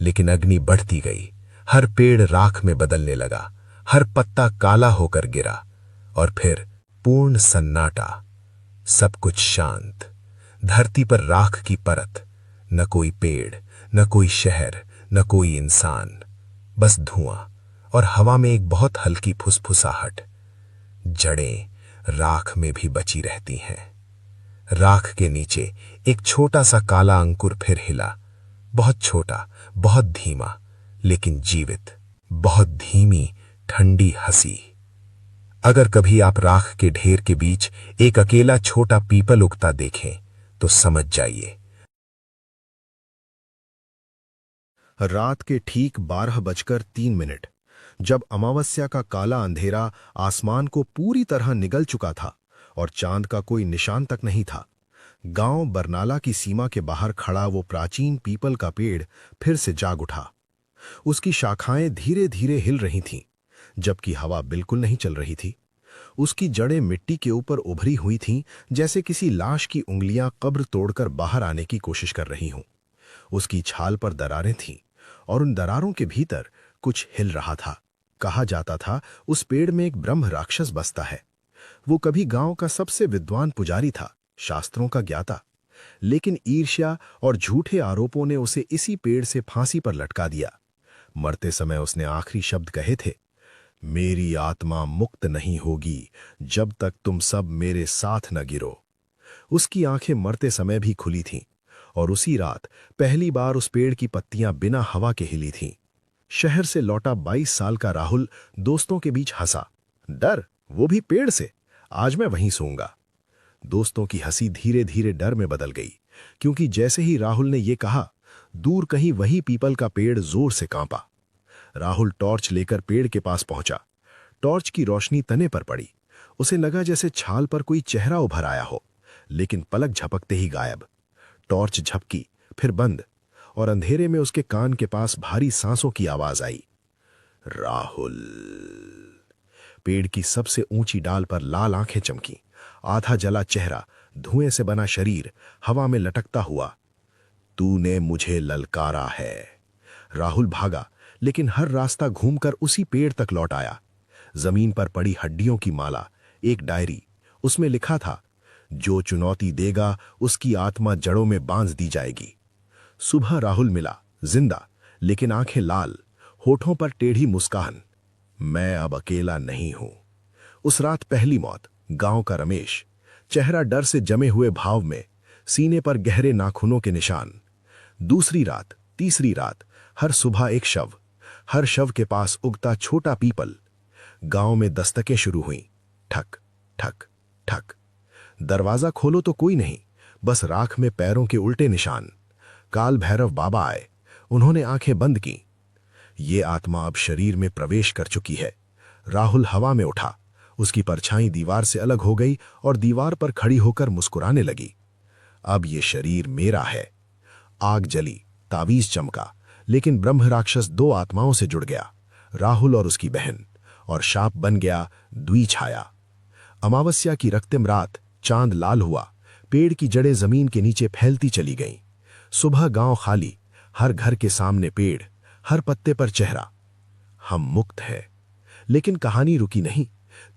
लेकिन अग्नि बढ़ती गई। हर पेड़ राख में बदलने लगा, हर पत्ता काला होकर गिरा, और फिर पूर्ण सन्नाटा। सब कुछ शांत। धरती पर राख की परत, न कोई पेड़, न कोई शहर, न कोई इंसान, बस धुआं, और हवा में एक बहुत हल्की फुसफुसाहट। जड़ें राख में भी बची रहती हैं। राख के नीचे एक छोटा सा काला अंकुर फिर हिला, बहुत छोटा, बहुत धीमा, लेकिन जीवित। बहुत धीमी, ठंडी हंसी। अगर कभी आप राख के ढेर के बीच एक अकेला छोटा पीपल उगता देखें, तो समझ जाइए। रात के ठीक 12:03, जब अमावस्या का काला अंधेरा आसमान को पूरी तरह निगल चुका था और चांद का कोई निशान तक नहीं था, गांव बरनाला की सीमा के बाहर खड़ा वो प्राचीन पीपल का पेड़ फिर से जाग उठा। उसकी शाखाएं धीरे धीरे हिल रही थीं, जबकि हवा बिल्कुल नहीं चल रही थी। उसकी जड़ें मिट्टी के ऊपर उभरी हुई थीं, जैसे किसी लाश की उंगलियां कब्र तोड़कर बाहर आने की कोशिश कर रही हों। उसकी छाल पर दरारें थीं और उन दरारों के भीतर कुछ हिल रहा था। कहा जाता था उस पेड़ में एक ब्रह्म राक्षस बसता है। वो कभी गांव का सबसे विद्वान पुजारी था, शास्त्रों का ज्ञाता, लेकिन ईर्ष्या और झूठे आरोपों ने उसे इसी पेड़ से फांसी पर लटका दिया। मरते समय उसने आखिरी शब्द कहे थे, मेरी आत्मा मुक्त नहीं होगी जब तक तुम सब मेरे साथ न गिरो। उसकी आंखें मरते समय भी खुली थीं और उसी रात पहली बार उस पेड़ की पत्तियां बिना हवा के हिली थीं। शहर से लौटा 22 साल का राहुल दोस्तों के बीच हंसा। डर, वो भी पेड़ से? आज मैं वहीं सोऊंगा। दोस्तों की हंसी धीरे धीरे डर में बदल गई, क्योंकि जैसे ही राहुल ने यह कहा, दूर कहीं वही पीपल का पेड़ जोर से कांपा। राहुल टॉर्च लेकर पेड़ के पास पहुंचा। टॉर्च की रोशनी तने पर पड़ी। उसे लगा जैसे छाल पर कोई चेहरा उभर आया हो, लेकिन पलक झपकते ही गायब। टॉर्च झपकी, फिर बंद, और अंधेरे में उसके कान के पास भारी सांसों की आवाज आई। राहुल। पेड़ की सबसे ऊंची डाल पर लाल आंखें चमकी, आधा जला चेहरा, धुएं से बना शरीर हवा में लटकता हुआ। तूने मुझे ललकारा है। राहुल भागा, लेकिन हर रास्ता घूमकर उसी पेड़ तक लौट आया। जमीन पर पड़ी हड्डियों की माला, एक डायरी। उसमें लिखा था, जो चुनौती देगा उसकी आत्मा जड़ों में बांध दी जाएगी। सुबह राहुल मिला, जिंदा, लेकिन आंखें लाल, होठों पर टेढ़ी मुस्कान। मैं अब अकेला नहीं हूं। उस रात पहली मौत, गांव का रमेश, चेहरा डर से जमे हुए भाव में, सीने पर गहरे नाखूनों के निशान। दूसरी रात, तीसरी रात, हर सुबह एक शव, हर शव के पास उगता छोटा पीपल। गांव में दस्तकें शुरू हुईं, ठक ठक ठक। दरवाजा खोलो तो कोई नहीं, बस राख में पैरों के उल्टे निशान। काल भैरव बाबा आए, उन्होंने आंखें बंद की। ये आत्मा अब शरीर में प्रवेश कर चुकी है। राहुल हवा में उठा, उसकी परछाई दीवार से अलग हो गई और दीवार पर खड़ी होकर मुस्कुराने लगी। अब ये शरीर मेरा है। आग जली, तावीज चमका, लेकिन ब्रह्म राक्षस 2 आत्माओं से जुड़ गया, राहुल और उसकी बहन, और शाप बन गया द्विछाया। अमावस्या की रक्तिम रात, चांद लाल हुआ, पेड़ की जड़ें जमीन के नीचे फैलती चली गईं। सुबह गांव खाली, हर घर के सामने पेड़, हर पत्ते पर चेहरा। हम मुक्त हैं। लेकिन कहानी रुकी नहीं।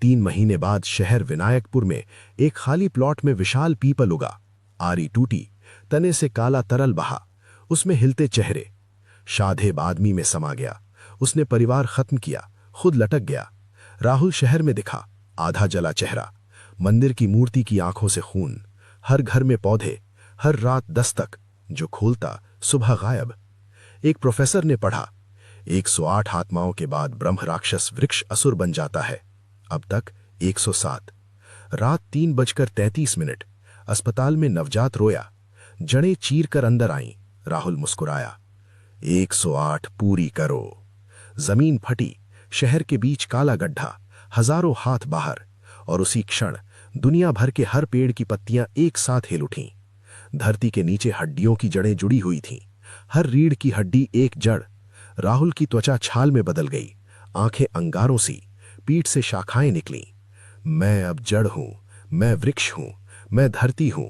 3 महीने बाद शहर विनायकपुर में एक खाली प्लॉट में विशाल पीपल उगा। आरी टूटी, तने से काला तरल बहा, उसमें हिलते चेहरे। शाधेब आदमी में समा गया। उसने परिवार खत्म किया, खुद लटक गया। राहुल शहर में दिखा, आधा जला चेहरा, मंदिर की मूर्ति की आंखों से खून, हर घर में पौधे, हर रात दस्तक, जो खोलता सुबह गायब। एक प्रोफेसर ने पढ़ा, 108 आत्माओं के बाद ब्रह्म राक्षस वृक्ष असुर बन जाता है। अब तक 107। रात 3:33। अस्पताल में नवजात रोया, जड़ें चीर कर अंदर आईं। राहुल मुस्कुराया, 108 पूरी करो। जमीन फटी, शहर के बीच काला गड्ढा, हजारों हाथ बाहर, और उसी क्षण दुनिया भर के हर पेड़ की पत्तियां एक साथ हिल उठीं। धरती के नीचे हड्डियों की जड़ें जुड़ी हुई थीं, हर रीढ़ की हड्डी एक जड़। राहुल की त्वचा छाल में बदल गई, आंखें अंगारों सी, पीठ से शाखाएं निकलीं। मैं अब जड़ हूं, मैं वृक्ष हूं, मैं धरती हूं।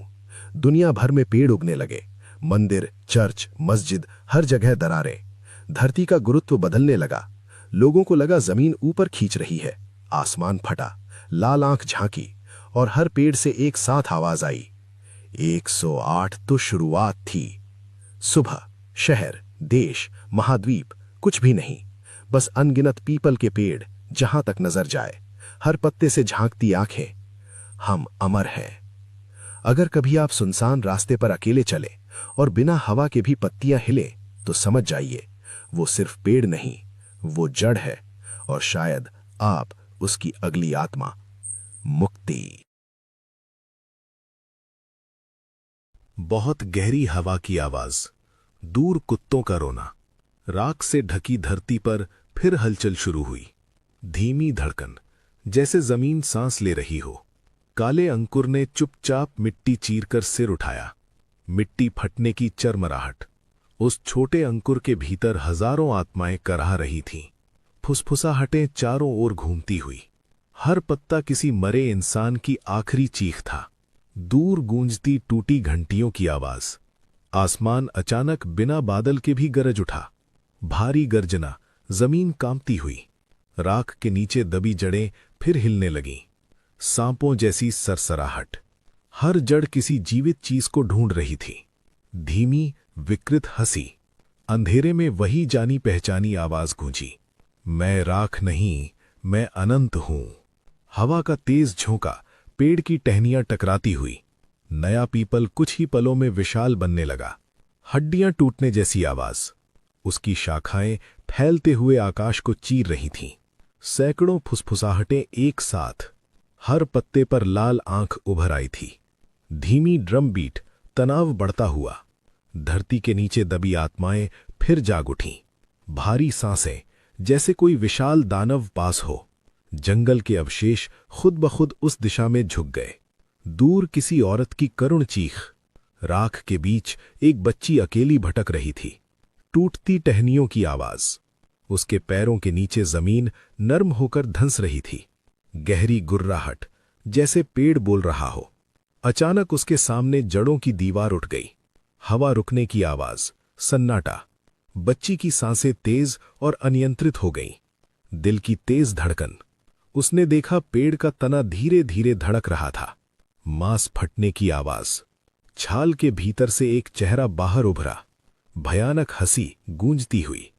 दुनिया भर में पेड़ उगने लगे, मंदिर, चर्च, मस्जिद, हर जगह दरारें। धरती का गुरुत्व बदलने लगा। लोगों को लगा जमीन ऊपर खींच रही है। आसमान फटा, लाल आंख झांकी, और हर पेड़ से एक साथ आवाज आई, 108 तो शुरुआत थी। सुबह, शहर, देश, महाद्वीप, कुछ भी नहीं, बस अनगिनत पीपल के पेड़, जहां तक नजर जाए, हर पत्ते से झांकती आंखें। हम अमर हैं। अगर कभी आप सुनसान रास्ते पर अकेले चले और बिना हवा के भी पत्तियां हिले, तो समझ जाइए, वो सिर्फ पेड़ नहीं, वो जड़ है, और शायद आप उसकी अगली आत्मा। मुक्ति। बहुत गहरी हवा की आवाज, दूर कुत्तों का रोना। राख से ढकी धरती पर फिर हलचल शुरू हुई। धीमी धड़कन, जैसे जमीन सांस ले रही हो। काले अंकुर ने चुपचाप मिट्टी चीरकर सिर उठाया। मिट्टी फटने की चरमराहट। उस छोटे अंकुर के भीतर हजारों आत्माएं कराह रही थीं। फुसफुसाहटें चारों ओर घूमती हुई। हर पत्ता किसी मरे इंसान की आखिरी चीख था। दूर गूंजती टूटी घंटियों की आवाज। आसमान अचानक बिना बादल के भी गरज उठा। भारी गर्जना, जमीन कांपती हुई। राख के नीचे दबी जड़ें फिर हिलने लगीं। सांपों जैसी सरसराहट। हर जड़ किसी जीवित चीज को ढूंढ रही थी। धीमी, विकृत हंसी। अंधेरे में वही जानी पहचानी आवाज गूंजी, मैं राख नहीं, मैं अनंत हूं। हवा का तेज झोंका, पेड़ की टहनियां टकराती हुई। नया पीपल कुछ ही पलों में विशाल बनने लगा। हड्डियां टूटने जैसी आवाज। उसकी शाखाएं फैलते हुए आकाश को चीर रही थीं। सैकड़ों फुसफुसाहटें एक साथ। हर पत्ते पर लाल आंख उभर आई थी। धीमी ड्रम बीट, तनाव बढ़ता हुआ। धरती के नीचे दबी आत्माएं फिर जाग उठीं। भारी सांसें, जैसे कोई विशाल दानव पास हो। जंगल के अवशेष खुद ब खुद उस दिशा में झुक गए। दूर किसी औरत की करुण चीख। राख के बीच एक बच्ची अकेली भटक रही थी। टूटती टहनियों की आवाज। उसके पैरों के नीचे जमीन नर्म होकर धंस रही थी। गहरी गुर्राहट, जैसे पेड़ बोल रहा हो। अचानक उसके सामने जड़ों की दीवार उठ गई। हवा रुकने की आवाज, सन्नाटा। बच्ची की सांसें तेज और अनियंत्रित हो गईं। दिल की तेज धड़कन। उसने देखा पेड़ का तना धीरे धीरे धड़क रहा था। मांस फटने की आवाज। छाल के भीतर से एक चेहरा बाहर उभरा। भयानक हंसी गूंजती हुई।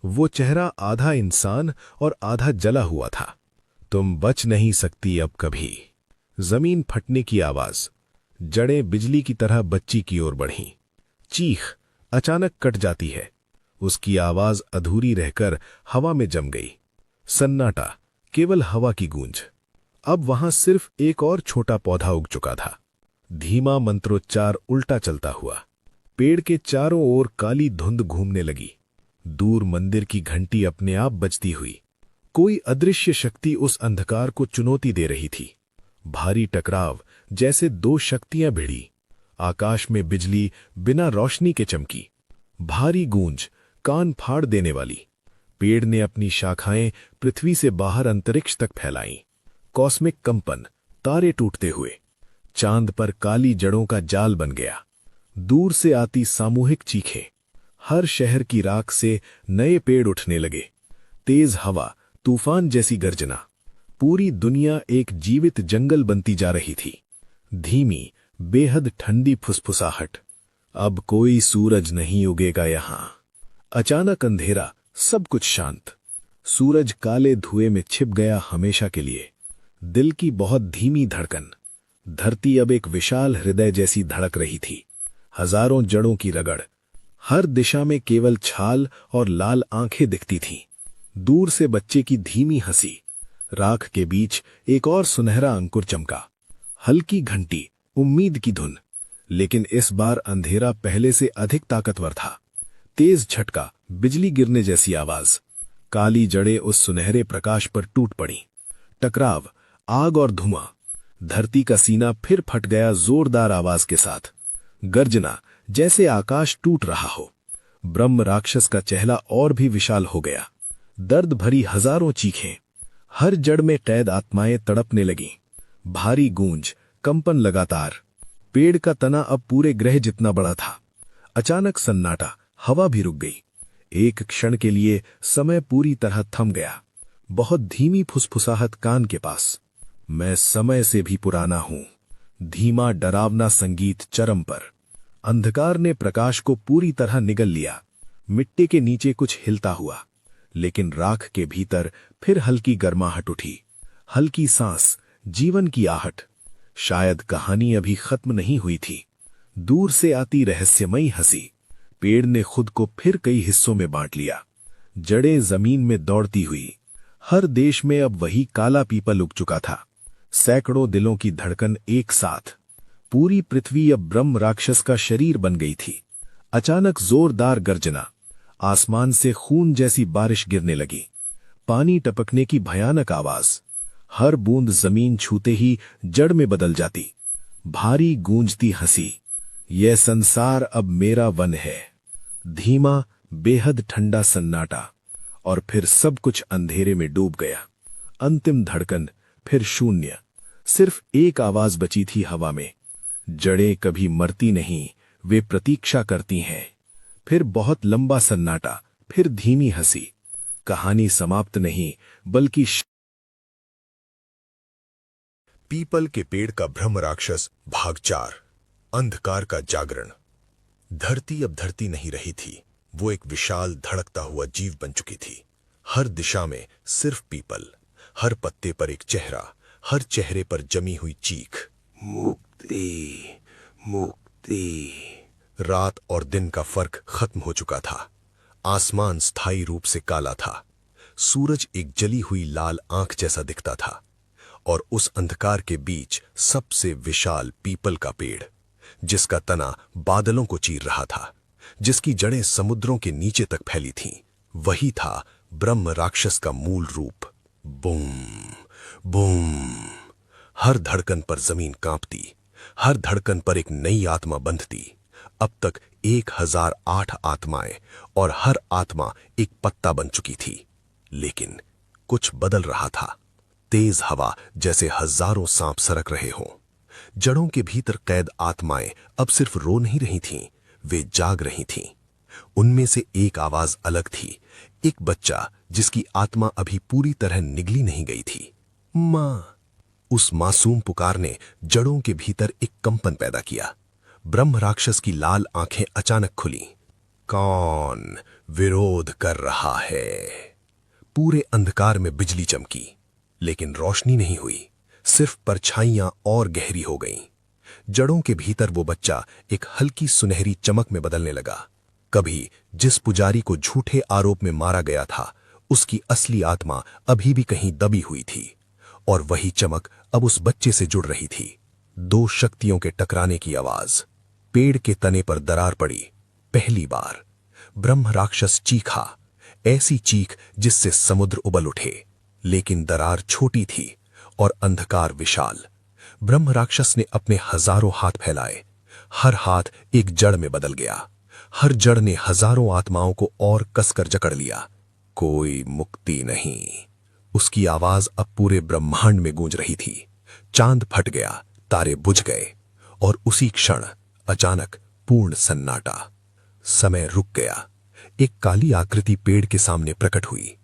वो चेहरा आधा इंसान और आधा जला हुआ था। तुम बच नहीं सकती अब कभी। जमीन फटने की आवाज। जड़ें बिजली की तरह बच्ची की ओर बढ़ीं। चीख अचानक कट जाती है। उसकी आवाज अधूरी रहकर हवा में जम गई। सन्नाटा, केवल हवा की गूंज। अब वहां सिर्फ एक और छोटा पौधा उग चुका था। धीमा मंत्रोच्चार उल्टा चलता हुआ। पेड़ के चारों ओर काली धुंध घूमने लगी। दूर मंदिर की घंटी अपने आप बजती हुई। कोई अदृश्य शक्ति उस अंधकार को चुनौती दे रही थी। भारी टकराव, जैसे दो शक्तियां भिड़ी। आकाश में बिजली बिना रोशनी के चमकी। भारी गूंज, कान फाड़ देने वाली। पेड़ ने अपनी शाखाएं पृथ्वी से बाहर अंतरिक्ष तक फैलाईं। कॉस्मिक कंपन, तारे टूटते हुए। चांद पर काली जड़ों का जाल बन गया। दूर से आती सामूहिक चीखें। हर शहर की राख से नए पेड़ उठने लगे। तेज हवा, तूफान जैसी गर्जना। पूरी दुनिया एक जीवित जंगल बनती जा रही थी। धीमी, बेहद ठंडी फुसफुसाहट। अब कोई सूरज नहीं उगेगा यहां। अचानक अंधेरा, सब कुछ शांत। सूरज काले धुएं में छिप गया हमेशा के लिए। दिल की बहुत धीमी धड़कन। धरती अब एक विशाल हृदय जैसी धड़क रही थी। हजारों जड़ों की रगड़। हर दिशा में केवल छाल और लाल आंखें दिखती थीं। दूर से बच्चे की धीमी हंसी। राख के बीच एक और सुनहरा अंकुर चमका। हल्की घंटी, उम्मीद की धुन। लेकिन इस बार अंधेरा पहले से अधिक ताकतवर था। तेज झटका, बिजली गिरने जैसी आवाज। काली जड़ें उस सुनहरे प्रकाश पर टूट पड़ी। टकराव, आग और धुआं। धरती का सीना फिर फट गया जोरदार आवाज के साथ। गर्जना, जैसे आकाश टूट रहा हो। ब्रह्म राक्षस का चेहरा और भी विशाल हो गया। दर्द भरी हजारों चीखें। हर जड़ में कैद आत्माएं तड़पने लगीं। भारी गूंज, कंपन लगातार। पेड़ का तना अब पूरे ग्रह जितना बड़ा था। अचानक सन्नाटा, हवा भी रुक गई। एक क्षण के लिए समय पूरी तरह थम गया। बहुत धीमी फुसफुसाहट कान के पास। मैं समय से भी पुराना हूं। धीमा डरावना संगीत चरम पर। अंधकार ने प्रकाश को पूरी तरह निगल लिया। मिट्टी के नीचे कुछ हिलता हुआ। लेकिन राख के भीतर फिर हल्की गर्माहट उठी। हल्की सांस, जीवन की आहट। शायद कहानी अभी खत्म नहीं हुई थी। दूर से आती रहस्यमयी हंसी। पेड़ ने खुद को फिर कई हिस्सों में बांट लिया। जड़ें जमीन में दौड़ती हुई। हर देश में अब वही काला पीपल उग चुका था। सैकड़ों दिलों की धड़कन एक साथ। पूरी पृथ्वी अब ब्रह्म राक्षस का शरीर बन गई थी। अचानक जोरदार गर्जना। आसमान से खून जैसी बारिश गिरने लगी। पानी टपकने की भयानक आवाज। हर बूंद जमीन छूते ही जड़ में बदल जाती। भारी गूंजती हंसी। यह संसार अब मेरा वन है। धीमा, बेहद ठंडा सन्नाटा। और फिर सब कुछ अंधेरे में डूब गया। अंतिम धड़कन, फिर शून्य। सिर्फ एक आवाज बची थी हवा में। जड़ें कभी मरती नहीं, वे प्रतीक्षा करती हैं। फिर बहुत लंबा सन्नाटा, फिर धीमी हंसी। कहानी समाप्त नहीं, बल्कि पीपल के पेड़ का ब्रह्म राक्षस भाग 4। अंधकार का जागरण। धरती अब धरती नहीं रही थी, वो एक विशाल धड़कता हुआ जीव बन चुकी थी। हर दिशा में सिर्फ पीपल, हर पत्ते पर एक चेहरा, हर चेहरे पर जमी हुई चीख, मुक्ति मुक्ति। रात और दिन का फर्क खत्म हो चुका था। आसमान स्थायी रूप से काला था। सूरज एक जली हुई लाल आंख जैसा दिखता था, और उस अंधकार के बीच सबसे विशाल पीपल का पेड़, जिसका तना बादलों को चीर रहा था, जिसकी जड़ें समुद्रों के नीचे तक फैली थीं, वही था ब्रह्म राक्षस का मूल रूप। Boom boom. हर धड़कन पर जमीन कांपती, हर धड़कन पर एक नई आत्मा बंधती। अब तक 1008 आत्माएं, और हर आत्मा एक पत्ता बन चुकी थी। लेकिन कुछ बदल रहा था। तेज हवा जैसे हजारों सांप सरक रहे हों। जड़ों के भीतर कैद आत्माएं अब सिर्फ रो नहीं रही थीं, वे जाग रही थीं। उनमें से एक आवाज अलग थी, एक बच्चा जिसकी आत्मा अभी पूरी तरह निगली नहीं गई थी। मां। उस मासूम पुकार ने जड़ों के भीतर एक कंपन पैदा किया। ब्रह्म राक्षस की लाल आंखें अचानक खुली। कौन विरोध कर रहा है? पूरे अंधकार में बिजली चमकी, लेकिन रोशनी नहीं हुई, सिर्फ परछाइयां और गहरी हो गईं। जड़ों के भीतर वो बच्चा एक हल्की सुनहरी चमक में बदलने लगा। कभी जिस पुजारी को झूठे आरोप में मारा गया था, उसकी असली आत्मा अभी भी कहीं दबी हुई थी, और वही चमक अब उस बच्चे से जुड़ रही थी। दो शक्तियों के टकराने की आवाज। पेड़ के तने पर दरार पड़ी। पहली बार ब्रह्म राक्षस चीखा, ऐसी चीख जिससे समुद्र उबल उठे। लेकिन दरार छोटी थी और अंधकार विशाल। ब्रह्म राक्षस ने अपने हजारों हाथ फैलाए। हर हाथ एक जड़ में बदल गया। हर जड़ ने हजारों आत्माओं को और कसकर जकड़ लिया। कोई मुक्ति नहीं। उसकी आवाज अब पूरे ब्रह्मांड में गूंज रही थी। चांद फट गया, तारे बुझ गए, और उसी क्षण अचानक पूर्ण सन्नाटा। समय रुक गया। एक काली आकृति पेड़ के सामने प्रकट हुई।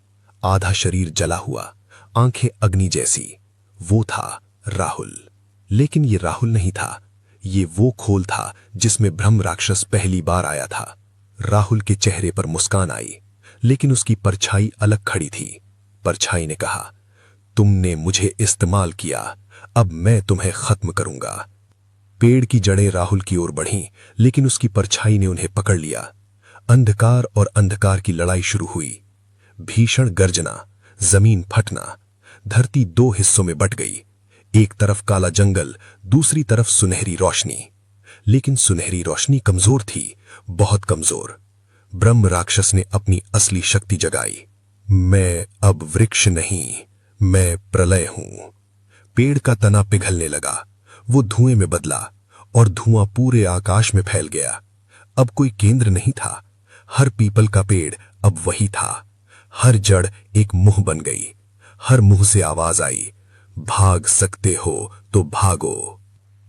आधा शरीर जला हुआ, आंखें अग्नि जैसी। वो था राहुल। लेकिन ये राहुल नहीं था, ये वो खोल था जिसमें ब्रह्म राक्षस पहली बार आया था। राहुल के चेहरे पर मुस्कान आई, लेकिन उसकी परछाई अलग खड़ी थी। परछाई ने कहा, तुमने मुझे इस्तेमाल किया, अब मैं तुम्हें खत्म करूंगा। पेड़ की जड़ें राहुल की ओर बढ़ीं, लेकिन उसकी परछाई ने उन्हें पकड़ लिया। अंधकार और अंधकार की लड़ाई शुरू हुई। भीषण गर्जना, जमीन फटना, धरती दो हिस्सों में बट गई। एक तरफ काला जंगल, दूसरी तरफ सुनहरी रोशनी। लेकिन सुनहरी रोशनी कमजोर थी, बहुत कमजोर। ब्रह्म राक्षस ने अपनी असली शक्ति जगाई। मैं अब वृक्ष नहीं, मैं प्रलय हूं। पेड़ का तना पिघलने लगा। वो धुएं में बदला, और धुआं पूरे आकाश में फैल गया। अब कोई केंद्र नहीं था। हर पीपल का पेड़ अब वही था। हर जड़ एक मुंह बन गई। हर मुंह से आवाज आई, भाग सकते हो तो भागो।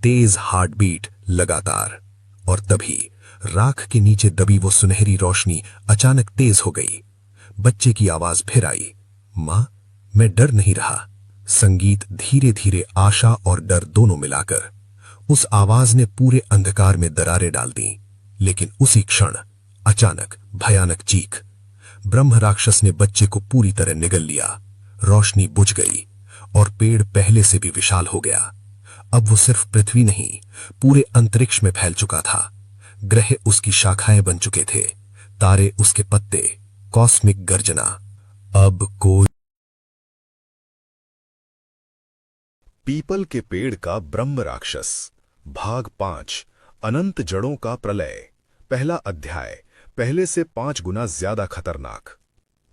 तेज हार्ट बीट लगातार। और तभी राख के नीचे दबी वो सुनहरी रोशनी अचानक तेज हो गई। बच्चे की आवाज फिर आई, मां, मैं डर नहीं रहा। संगीत धीरे धीरे आशा और डर दोनों मिलाकर। उस आवाज ने पूरे अंधकार में दरारें डाल दी। लेकिन उसी क्षण अचानक भयानक चीख। ब्रह्म राक्षस ने बच्चे को पूरी तरह निगल लिया। रोशनी बुझ गई, और पेड़ पहले से भी विशाल हो गया। अब वो सिर्फ पृथ्वी नहीं, पूरे अंतरिक्ष में फैल चुका था। ग्रह उसकी शाखाएं बन चुके थे, तारे उसके पत्ते, कॉस्मिक गर्जना। अब कोई। पीपल के पेड़ का ब्रह्म राक्षस भाग 5 अनंत जड़ों का प्रलय। पहला अध्याय। पहले से 5 गुना ज्यादा खतरनाक।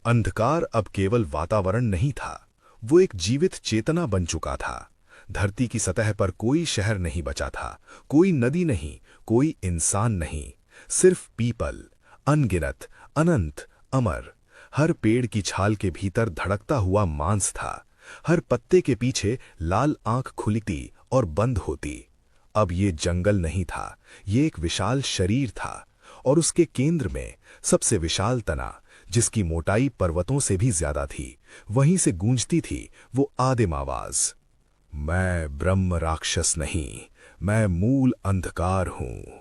अंधकार अब केवल वातावरण नहीं था, वो एक जीवित चेतना बन चुका था। धरती की सतह पर कोई शहर नहीं बचा था, कोई नदी नहीं, कोई इंसान नहीं, सिर्फ पीपल, अनगिनत, अनंत, अमर। हर पेड़ की छाल के भीतर धड़कता हुआ मांस था। हर पत्ते के पीछे लाल आंख खुलती और बंद होती। अब ये जंगल नहीं था, ये एक विशाल शरीर था, और उसके केंद्र में सबसे विशाल तना, जिसकी मोटाई पर्वतों से भी ज्यादा थी, वहीं से गूंजती थी वो आदिम आवाज। मैं ब्रह्म राक्षस नहीं, मैं मूल अंधकार हूं।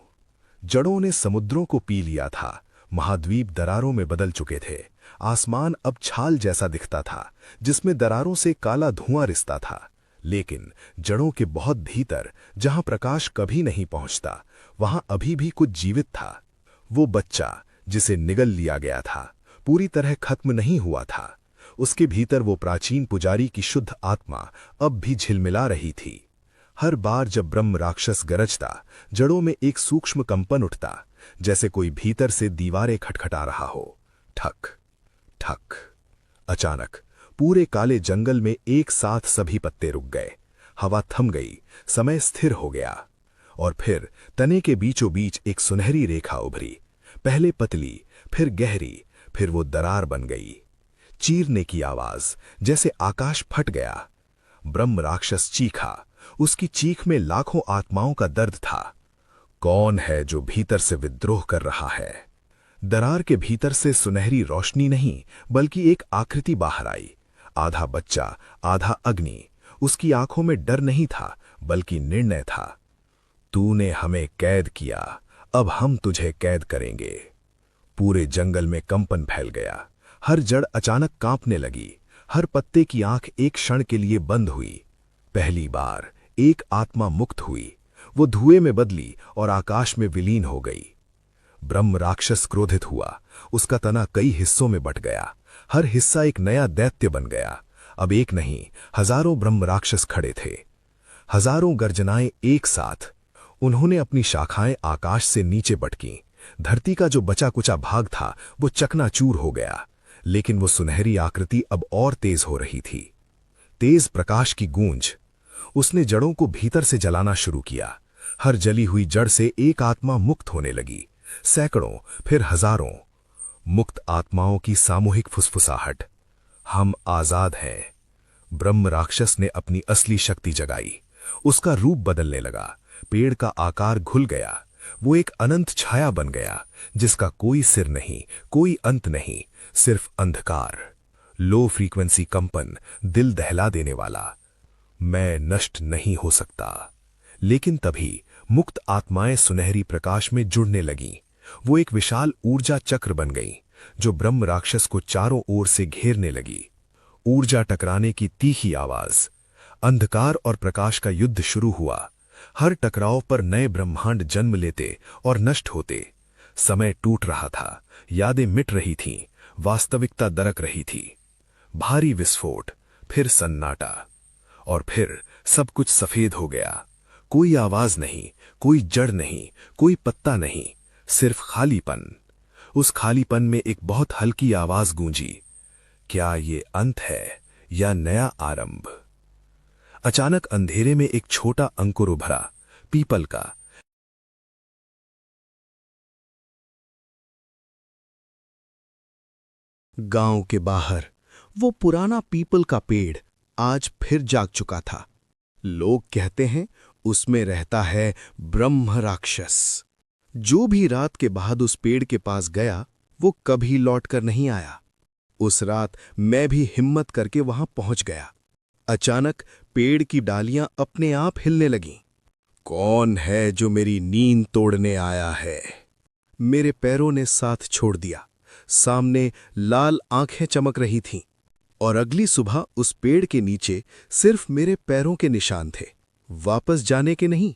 जड़ों ने समुद्रों को पी लिया था, महाद्वीप दरारों में बदल चुके थे, आसमान अब छाल जैसा दिखता था जिसमें दरारों से काला धुआं रिसता था। लेकिन जड़ों के बहुत भीतर, जहां प्रकाश कभी नहीं पहुंचता, वहां अभी भी कुछ जीवित था। वो बच्चा जिसे निगल लिया गया था पूरी तरह खत्म नहीं हुआ था। उसके भीतर वो प्राचीन पुजारी की शुद्ध आत्मा अब भी झिलमिला रही थी। हर बार जब ब्रह्म राक्षस गरजता, जड़ों में एक सूक्ष्म कंपन उठता, जैसे कोई भीतर से दीवारें खटखटा रहा हो। ठक ठक। अचानक पूरे काले जंगल में एक साथ सभी पत्ते रुक गए, हवा थम गई, समय स्थिर हो गया। और फिर तने के बीचों बीच एक सुनहरी रेखा उभरी, पहले पतली, फिर गहरी, फिर वो दरार बन गई। चीरने की आवाज, जैसे आकाश फट गया। ब्रह्म राक्षस चीखा, उसकी चीख में लाखों आत्माओं का दर्द था। कौन है जो भीतर से विद्रोह कर रहा है? दरार के भीतर से सुनहरी रोशनी नहीं, बल्कि एक आकृति बाहर आई, आधा बच्चा, आधा अग्नि। उसकी आंखों में डर नहीं था, बल्कि निर्णय था। तूने हमें कैद किया, अब हम तुझे कैद करेंगे। पूरे जंगल में कंपन फैल गया, हर जड़ अचानक कांपने लगी, हर पत्ते की आंख एक क्षण के लिए बंद हुई। पहली बार एक आत्मा मुक्त हुई, वो धुएं में बदली और आकाश में विलीन हो गई। ब्रह्म राक्षस क्रोधित हुआ, उसका तना कई हिस्सों में बंट गया, हर हिस्सा एक नया दैत्य बन गया। अब एक नहीं, हजारों ब्रह्म राक्षस खड़े थे, हजारों गर्जनाएं एक साथ। उन्होंने अपनी शाखाएं आकाश से नीचे पटकीं। धरती का जो बचा कुचा भाग था वो चकनाचूर हो गया, लेकिन वो सुनहरी आकृति अब और तेज हो रही थी। तेज प्रकाश की गूंज। उसने जड़ों को भीतर से जलाना शुरू किया। हर जली हुई जड़ से एक आत्मा मुक्त होने लगी, सैकड़ों, फिर हजारों। मुक्त आत्माओं की सामूहिक फुसफुसाहट। हम आजाद हैं। ब्रह्म राक्षस ने अपनी असली शक्ति जगाई, उसका रूप बदलने लगा, पेड़ का आकार घुल गया, वो एक अनंत छाया बन गया, जिसका कोई सिर नहीं, कोई अंत नहीं, सिर्फ अंधकार। लो फ्रीक्वेंसी कंपन, दिल दहला देने वाला। मैं नष्ट नहीं हो सकता। लेकिन तभी मुक्त आत्माएं सुनहरी प्रकाश में जुड़ने लगीं। वो एक विशाल ऊर्जा चक्र बन गईं, जो ब्रह्म राक्षस को चारों ओर से घेरने लगी। ऊर्जा टकराने की तीखी आवाज। अंधकार और प्रकाश का युद्ध शुरू हुआ। हर टकराव पर नए ब्रह्मांड जन्म लेते और नष्ट होते। समय टूट रहा था, यादें मिट रही थीं, वास्तविकता दरक रही थी। भारी विस्फोट, फिर सन्नाटा, और फिर सब कुछ सफेद हो गया। कोई आवाज नहीं, कोई जड़ नहीं, कोई पत्ता नहीं, सिर्फ खालीपन। उस खालीपन में एक बहुत हल्की आवाज गूंजी, क्या ये अंत है या नया आरंभ? अचानक अंधेरे में एक छोटा अंकुर उभरा, पीपल का। गांव के बाहर वो पुराना पीपल का पेड़ आज फिर जाग चुका था। लोग कहते हैं उसमें रहता है ब्रह्म राक्षस। जो भी रात के बाद उस पेड़ के पास गया वो कभी लौटकर नहीं आया। उस रात मैं भी हिम्मत करके वहां पहुंच गया। अचानक पेड़ की डालियां अपने आप हिलने लगीं। कौन है जो मेरी नींद तोड़ने आया है? मेरे पैरों ने साथ छोड़ दिया। सामने लाल आंखें चमक रही थीं, और अगली सुबह उस पेड़ के नीचे सिर्फ मेरे पैरों के निशान थे, वापस जाने के नहीं।